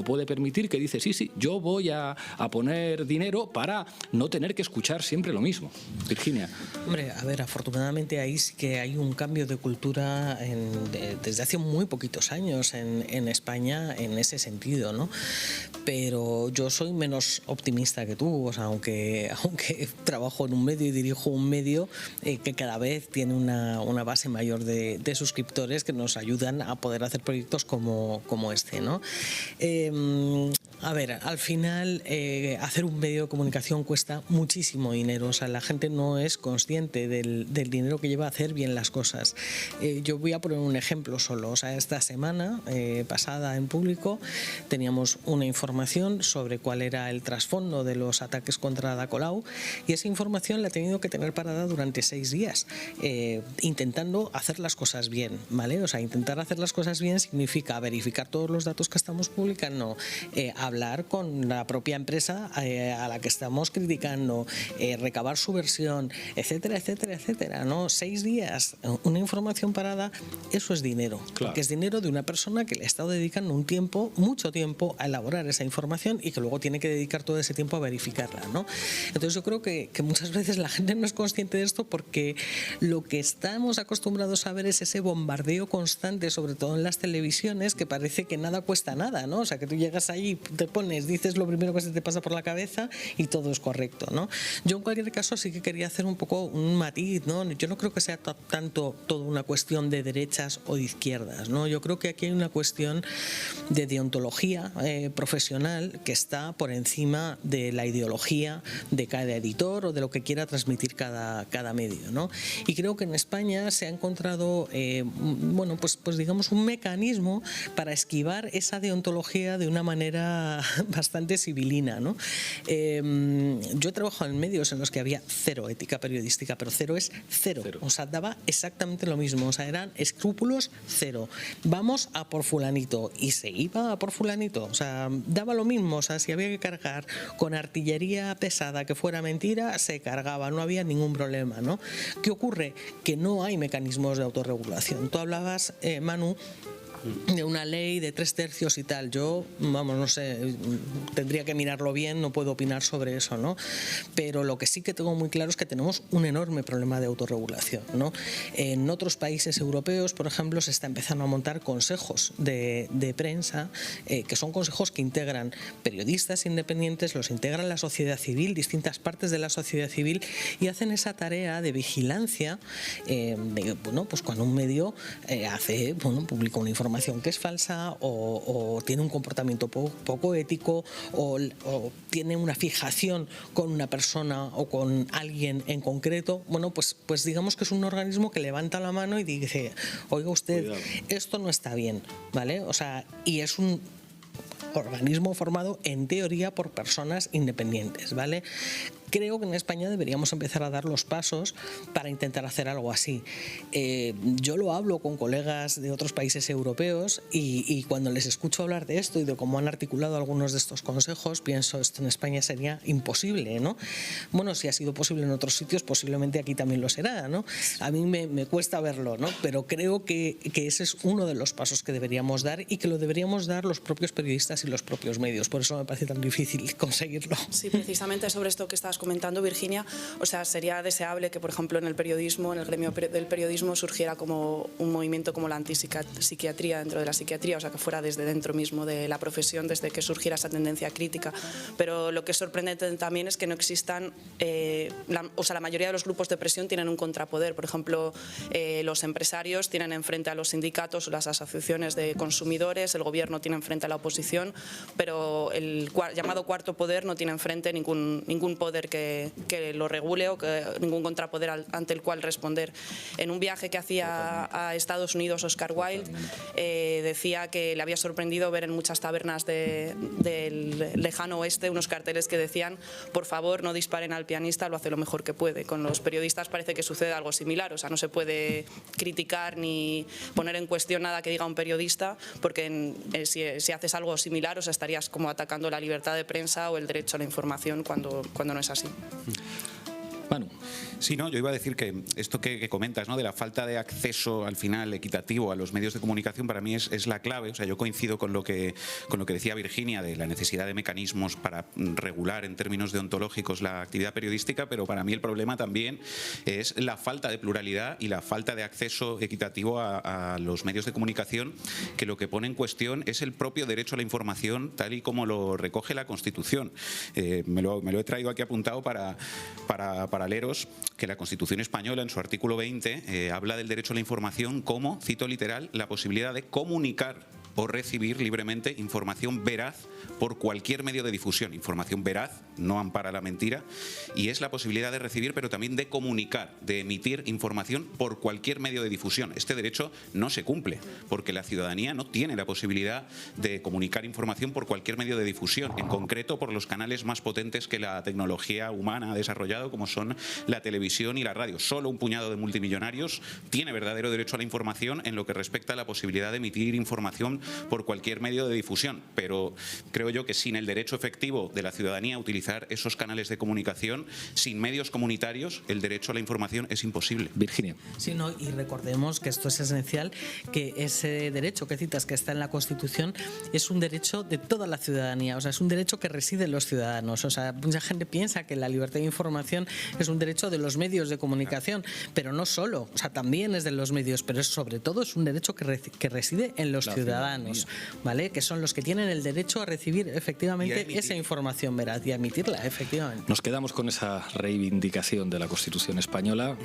puede permitir, que dice sí, yo voy a poner dinero para no tener que escuchar siempre lo mismo. Virginia. Hombre, a ver, afortunadamente ahí sí que hay un cambio de cultura desde hace muy poquitos años en España en ese sentido, ¿no? Pero yo soy menos optimista que tú, o sea, aunque trabajo en un medio y dirijo un medio que cada vez tiene una base mayor de suscriptores que nos ayudan a poder hacer proyectos como este, ¿no? A ver, al final hacer un medio de comunicación cuesta muchísimo dinero, o sea, la gente no es consciente del dinero que lleva a hacer bien las cosas. Yo voy a poner un ejemplo solo, o sea, esta semana pasada en Público teníamos una información sobre cuál era el trasfondo de los ataques contra Ada Colau y esa información la he tenido que tener parada durante 6 días, intentando hacer las cosas bien, ¿vale? O sea, intentar hacer las cosas bien significa verificar todos los datos que estamos publicando, hablar con la propia empresa a la que estamos criticando, recabar su versión, etcétera, etcétera, etcétera, ¿no? 6 días, una información parada, eso es dinero, claro. Porque es dinero de una persona que le ha estado dedicando un tiempo, mucho tiempo, a elaborar esa información y que luego tiene que dedicar todo ese tiempo a verificarla, ¿no? Entonces yo creo que muchas veces la gente no es consciente de esto porque lo que estamos acostumbrados a ver es ese bombardeo constante, sobre todo en las televisiones, que parece que nada cuesta nada, ¿no? O sea, que tú llegas allí, te pones, dices lo primero que se te pasa por la cabeza y todo es correcto, ¿no? Yo en cualquier caso sí que quería hacer un poco un matiz, ¿no? Yo no creo que sea tanto toda una cuestión de derechas o de izquierdas, ¿no? Yo creo que aquí hay una cuestión de deontología profesional que está por encima de la ideología de cada editor o de lo que quiera transmitir cada medio, ¿no? Y creo que en España se ha encontrado, bueno, pues digamos un mecanismo para esquivar esa deontología de una manera bastante civilina, ¿no? Yo he trabajado en medios en los que había cero ética periodística, pero cero es cero. O sea, daba exactamente lo mismo, o sea, eran escrúpulos cero. Vamos a por fulanito y se iba a por fulanito, o sea, daba lo mismo, o sea, si había que cargar con artillería pesada que fuera mentira, se cargaba, no había ningún problema, ¿no? ¿Qué ocurre? Que no hay mecanismos de autorregulación. Tú hablabas, Manu, de una ley de 3/3 y tal. Yo, vamos, no sé, tendría que mirarlo bien, no puedo opinar sobre eso, ¿no? Pero lo que sí que tengo muy claro es que tenemos un enorme problema de autorregulación, ¿no? En otros países europeos, por ejemplo, se está empezando a montar consejos de prensa, que son consejos que integran periodistas independientes, los integran la sociedad civil, distintas partes de la sociedad civil, y hacen esa tarea de vigilancia, bueno, pues cuando un medio publica una información que es falsa o tiene un comportamiento poco ético o tiene una fijación con una persona o con alguien en concreto, bueno, pues digamos que es un organismo que levanta la mano y dice, oiga usted, cuidado, esto no está bien, ¿vale? O sea, y es un organismo formado en teoría por personas independientes, ¿vale? creo que en España deberíamos empezar a dar los pasos para intentar hacer algo así. Yo lo hablo con colegas de otros países europeos y cuando les escucho hablar de esto y de cómo han articulado algunos de estos consejos, pienso, esto en España sería imposible, ¿no? Bueno, si ha sido posible en otros sitios, posiblemente aquí también lo será, ¿no? A mí me cuesta verlo, ¿no? Pero creo que ese es uno de los pasos que deberíamos dar y que lo deberíamos dar los propios periodistas y los propios medios. Por eso me parece tan difícil conseguirlo. Sí, precisamente sobre esto que estabas comentando, Virginia, o sea, sería deseable que, por ejemplo, en el periodismo, en el gremio del periodismo, surgiera como un movimiento como la antipsiquiatría dentro de la psiquiatría, o sea, que fuera desde dentro mismo de la profesión, desde que surgiera esa tendencia crítica. Pero lo que es sorprendente también es que no existan, la mayoría de los grupos de presión tienen un contrapoder. Por ejemplo, los empresarios tienen enfrente a los sindicatos o las asociaciones de consumidores, el gobierno tiene enfrente a la oposición, pero el llamado cuarto poder no tiene enfrente ningún poder que lo regule o ningún contrapoder ante el cual responder. En un viaje que hacía a Estados Unidos, Oscar Wilde decía que le había sorprendido ver en muchas tabernas del lejano oeste unos carteles que decían: por favor, no disparen al pianista, lo hace lo mejor que puede. Con los periodistas parece que sucede algo similar, o sea, no se puede criticar ni poner en cuestión nada que diga un periodista, porque si haces algo similar, o sea, estarías como atacando la libertad de prensa o el derecho a la información cuando no es así. Manu. Sí, no, yo iba a decir que esto que comentas, ¿no?, de la falta de acceso al final equitativo a los medios de comunicación, para mí es la clave. O sea, yo coincido con lo que decía Virginia, de la necesidad de mecanismos para regular en términos deontológicos la actividad periodística, pero para mí el problema también es la falta de pluralidad y la falta de acceso equitativo a los medios de comunicación, que lo que pone en cuestión es el propio derecho a la información tal y como lo recoge la Constitución. Me lo he traído aquí apuntado para leeros que la Constitución española, en su artículo 20, habla del derecho a la información como, cito literal, la posibilidad de comunicar o recibir libremente información veraz por cualquier medio de difusión. Información veraz no ampara la mentira, y es la posibilidad de recibir, pero también de comunicar, de emitir información por cualquier medio de difusión. Este derecho no se cumple porque la ciudadanía no tiene la posibilidad de comunicar información por cualquier medio de difusión, en concreto por los canales más potentes que la tecnología humana ha desarrollado, como son la televisión y la radio. Solo un puñado de multimillonarios tiene verdadero derecho a la información en lo que respecta a la posibilidad de emitir información por cualquier medio de difusión, pero creo yo que sin el derecho efectivo de la ciudadanía a utilizar esos canales de comunicación, sin medios comunitarios, el derecho a la información es imposible. Virginia. Sí, no, y recordemos que esto es esencial, que ese derecho que citas, que está en la Constitución, es un derecho de toda la ciudadanía, o sea, es un derecho que reside en los ciudadanos. O sea, mucha gente piensa que la libertad de información es un derecho de los medios de comunicación, pero no solo, o sea, también es de los medios, pero sobre todo es un derecho que reside en los ciudadanos, ¿vale? Que son los que tienen el derecho a recibir efectivamente esa información veraz y a emitirla, efectivamente. Nos quedamos con esa reivindicación de la Constitución española.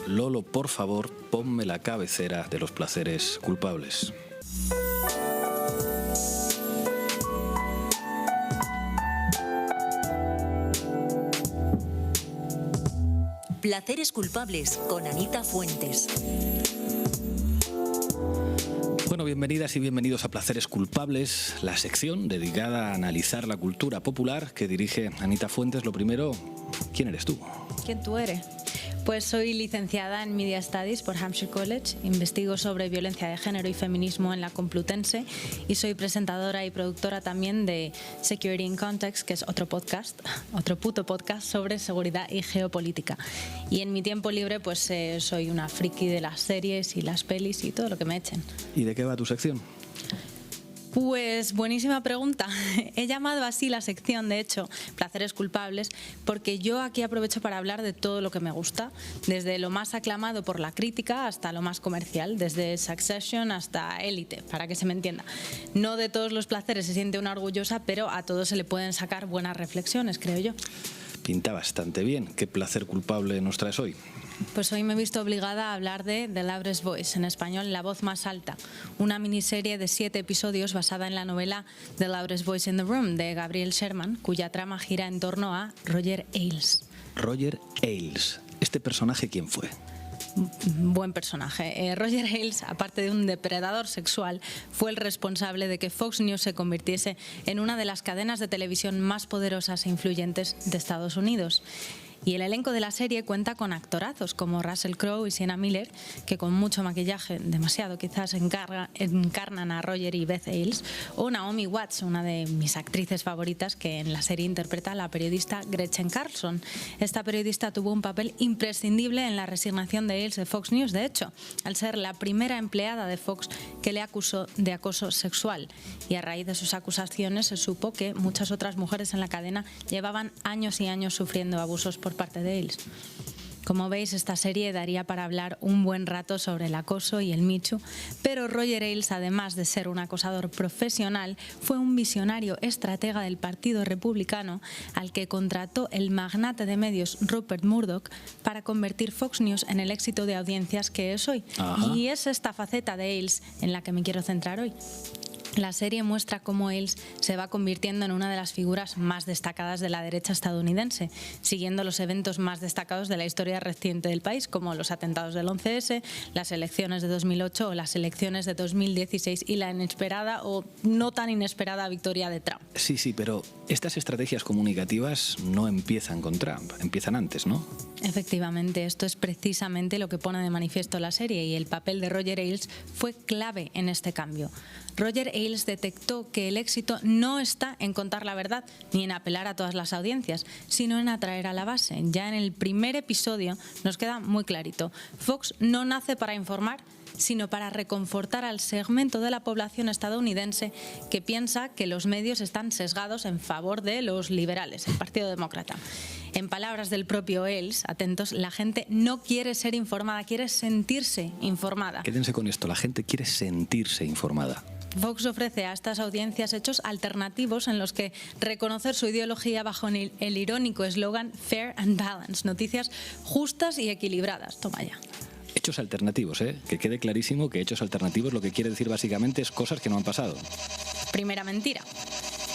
Lolo, por favor, ponme la cabecera de los placeres culpables. Placeres culpables con Anita Fuentes. Bueno, bienvenidas y bienvenidos a Placeres Culpables, la sección dedicada a analizar la cultura popular que dirige Anita Fuentes. Lo primero, ¿quién eres tú? ¿Quién tú eres? Pues soy licenciada en Media Studies por Hampshire College, investigo sobre violencia de género y feminismo en la Complutense y soy presentadora y productora también de Security in Context, que es otro puto podcast sobre seguridad y geopolítica. Y en mi tiempo libre pues soy una friki de las series y las pelis y todo lo que me echen. ¿Y de qué va tu sección? Pues buenísima pregunta. He llamado así la sección, de hecho, Placeres Culpables, porque yo aquí aprovecho para hablar de todo lo que me gusta, desde lo más aclamado por la crítica hasta lo más comercial, desde Succession hasta Élite, para que se me entienda. No de todos los placeres se siente una orgullosa, pero a todos se le pueden sacar buenas reflexiones, creo yo. Pinta bastante bien. ¿Qué placer culpable nos traes hoy? Pues hoy me he visto obligada a hablar de The Loudest Voice, en español La Voz Más Alta, una miniserie de 7 episodios basada en la novela The Loudest Voice in the Room de Gabriel Sherman, cuya trama gira en torno a Roger Ailes. Roger Ailes. ¿Este personaje quién fue? buen personaje. Roger Ailes, aparte de un depredador sexual, fue el responsable de que Fox News se convirtiese en una de las cadenas de televisión más poderosas e influyentes de Estados Unidos. Y el elenco de la serie cuenta con actorazos como Russell Crowe y Sienna Miller, que con mucho maquillaje, demasiado quizás, encarnan a Roger y Beth Ailes, o Naomi Watts, una de mis actrices favoritas, que en la serie interpreta a la periodista Gretchen Carlson. Esta periodista tuvo un papel imprescindible en la resignación de Ailes de Fox News, de hecho, al ser la primera empleada de Fox que le acusó de acoso sexual. Y a raíz de sus acusaciones se supo que muchas otras mujeres en la cadena llevaban años y años sufriendo abusos por parte de Ailes. Como veis, esta serie daría para hablar un buen rato sobre el acoso y el Me Too, pero Roger Ailes, además de ser un acosador profesional, fue un visionario estratega del Partido Republicano al que contrató el magnate de medios Rupert Murdoch para convertir Fox News en el éxito de audiencias que es hoy. Ajá. Y es esta faceta de Ailes en la que me quiero centrar hoy. La serie muestra cómo Ailes se va convirtiendo en una de las figuras más destacadas de la derecha estadounidense, siguiendo los eventos más destacados de la historia reciente del país, como los atentados del 11S, las elecciones de 2008 o las elecciones de 2016 y la inesperada o no tan inesperada victoria de Trump. Sí, pero estas estrategias comunicativas no empiezan con Trump, empiezan antes, ¿no? Efectivamente, esto es precisamente lo que pone de manifiesto la serie, y el papel de Roger Ailes fue clave en este cambio. Roger Ailes detectó que el éxito no está en contar la verdad ni en apelar a todas las audiencias, sino en atraer a la base. Ya en el primer episodio nos queda muy clarito. Fox no nace para informar, sino para reconfortar al segmento de la población estadounidense que piensa que los medios están sesgados en favor de los liberales, el Partido Demócrata. En palabras del propio Ailes, atentos, la gente no quiere ser informada, quiere sentirse informada. Quédense con esto, la gente quiere sentirse informada. Fox ofrece a estas audiencias hechos alternativos en los que reconocer su ideología bajo el irónico eslogan Fair and Balanced, noticias justas y equilibradas. Toma ya. Hechos alternativos, que quede clarísimo que hechos alternativos lo que quiere decir básicamente es cosas que no han pasado. Primera mentira.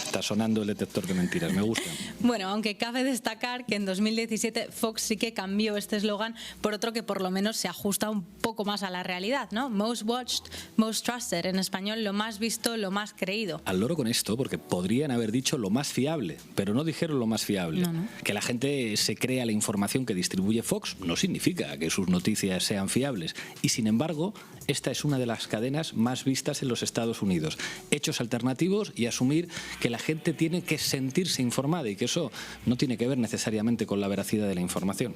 Está sonando el detector de mentiras, me gusta. Bueno, aunque cabe destacar que en 2017 Fox sí que cambió este eslogan por otro que por lo menos se ajusta un poco más a la realidad, ¿no? Most watched, most trusted, en español lo más visto, lo más creído. Al loro con esto, porque podrían haber dicho lo más fiable, pero no dijeron lo más fiable. No. Que la gente se crea la información que distribuye Fox no significa que sus noticias sean fiables. Y sin embargo, esta es una de las cadenas más vistas en los Estados Unidos. Hechos alternativos y asumir que la gente tiene que sentirse informada y que eso no tiene que ver necesariamente con la veracidad de la información.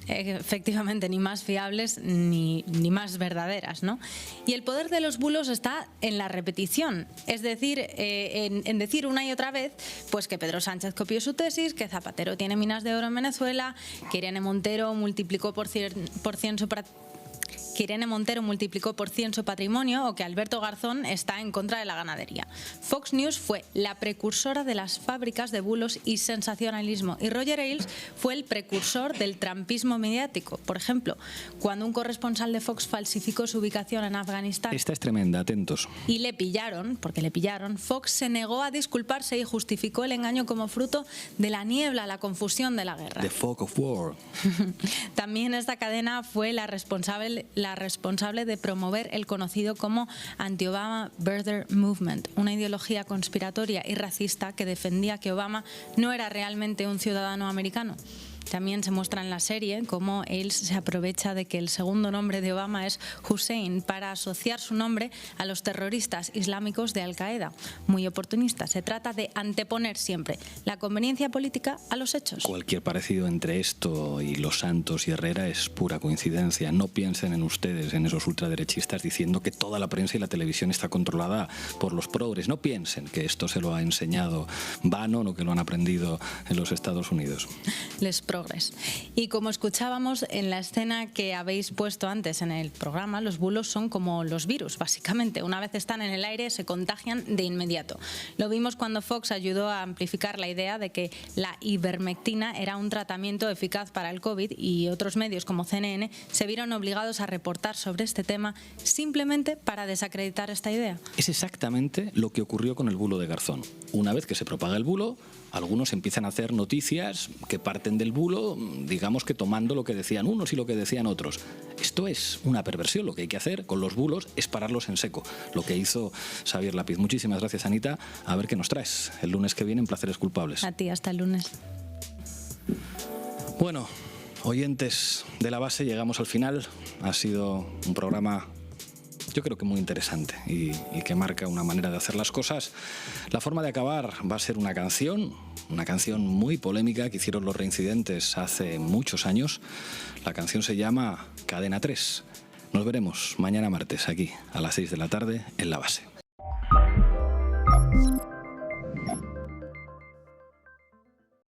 Efectivamente, ni más fiables ni más verdaderas, ¿no? Y el poder de los bulos está en la repetición, es decir, en decir una y otra vez pues que Pedro Sánchez copió su tesis, que Zapatero tiene minas de oro en Venezuela, que Irene Montero multiplicó por 100 su patrimonio o que Alberto Garzón está en contra de la ganadería. Fox News fue la precursora de las fábricas de bulos y sensacionalismo, y Roger Ailes fue el precursor del trumpismo mediático. Por ejemplo, cuando un corresponsal de Fox falsificó su ubicación en Afganistán... Esta es tremenda, atentos. ...y le pillaron, Fox se negó a disculparse y justificó el engaño como fruto de la niebla, la confusión de la guerra. The fog of war. También esta cadena fue la responsable de promover el conocido como Anti-Obama Birther Movement, una ideología conspiratoria y racista que defendía que Obama no era realmente un ciudadano americano. También se muestra en la serie cómo Ailes se aprovecha de que el segundo nombre de Obama es Hussein para asociar su nombre a los terroristas islámicos de Al-Qaeda. Muy oportunista. Se trata de anteponer siempre la conveniencia política a los hechos. Cualquier parecido entre esto y Los Santos y Herrera es pura coincidencia. No piensen en ustedes, en esos ultraderechistas, diciendo que toda la prensa y la televisión está controlada por los progres. No piensen que esto se lo ha enseñado Bannon o que lo han aprendido en los Estados Unidos. Les progres. Y como escuchábamos en la escena que habéis puesto antes en el programa, los bulos son como los virus, básicamente. Una vez están en el aire, se contagian de inmediato. Lo vimos cuando Fox ayudó a amplificar la idea de que la ivermectina era un tratamiento eficaz para el COVID, y otros medios como CNN se vieron obligados a reportar sobre este tema simplemente para desacreditar esta idea. Es exactamente lo que ocurrió con el bulo de Garzón. Una vez que se propaga el bulo, algunos empiezan a hacer noticias que parten del bulo bulo, digamos que tomando lo que decían unos y lo que decían otros. Esto es una perversión. Lo que hay que hacer con los bulos es pararlos en seco, lo que hizo Xavier Lápiz. Muchísimas gracias, Anita. A ver qué nos traes el lunes que viene en Placeres Culpables. A ti, hasta el lunes. Bueno, oyentes de La Base, llegamos al final. Ha sido un programa, yo creo que muy interesante y que marca una manera de hacer las cosas. La forma de acabar va a ser una canción muy polémica que hicieron los Reincidentes hace muchos años. La canción se llama Cadena 3. Nos veremos mañana martes aquí a las 6 de la tarde en La Base.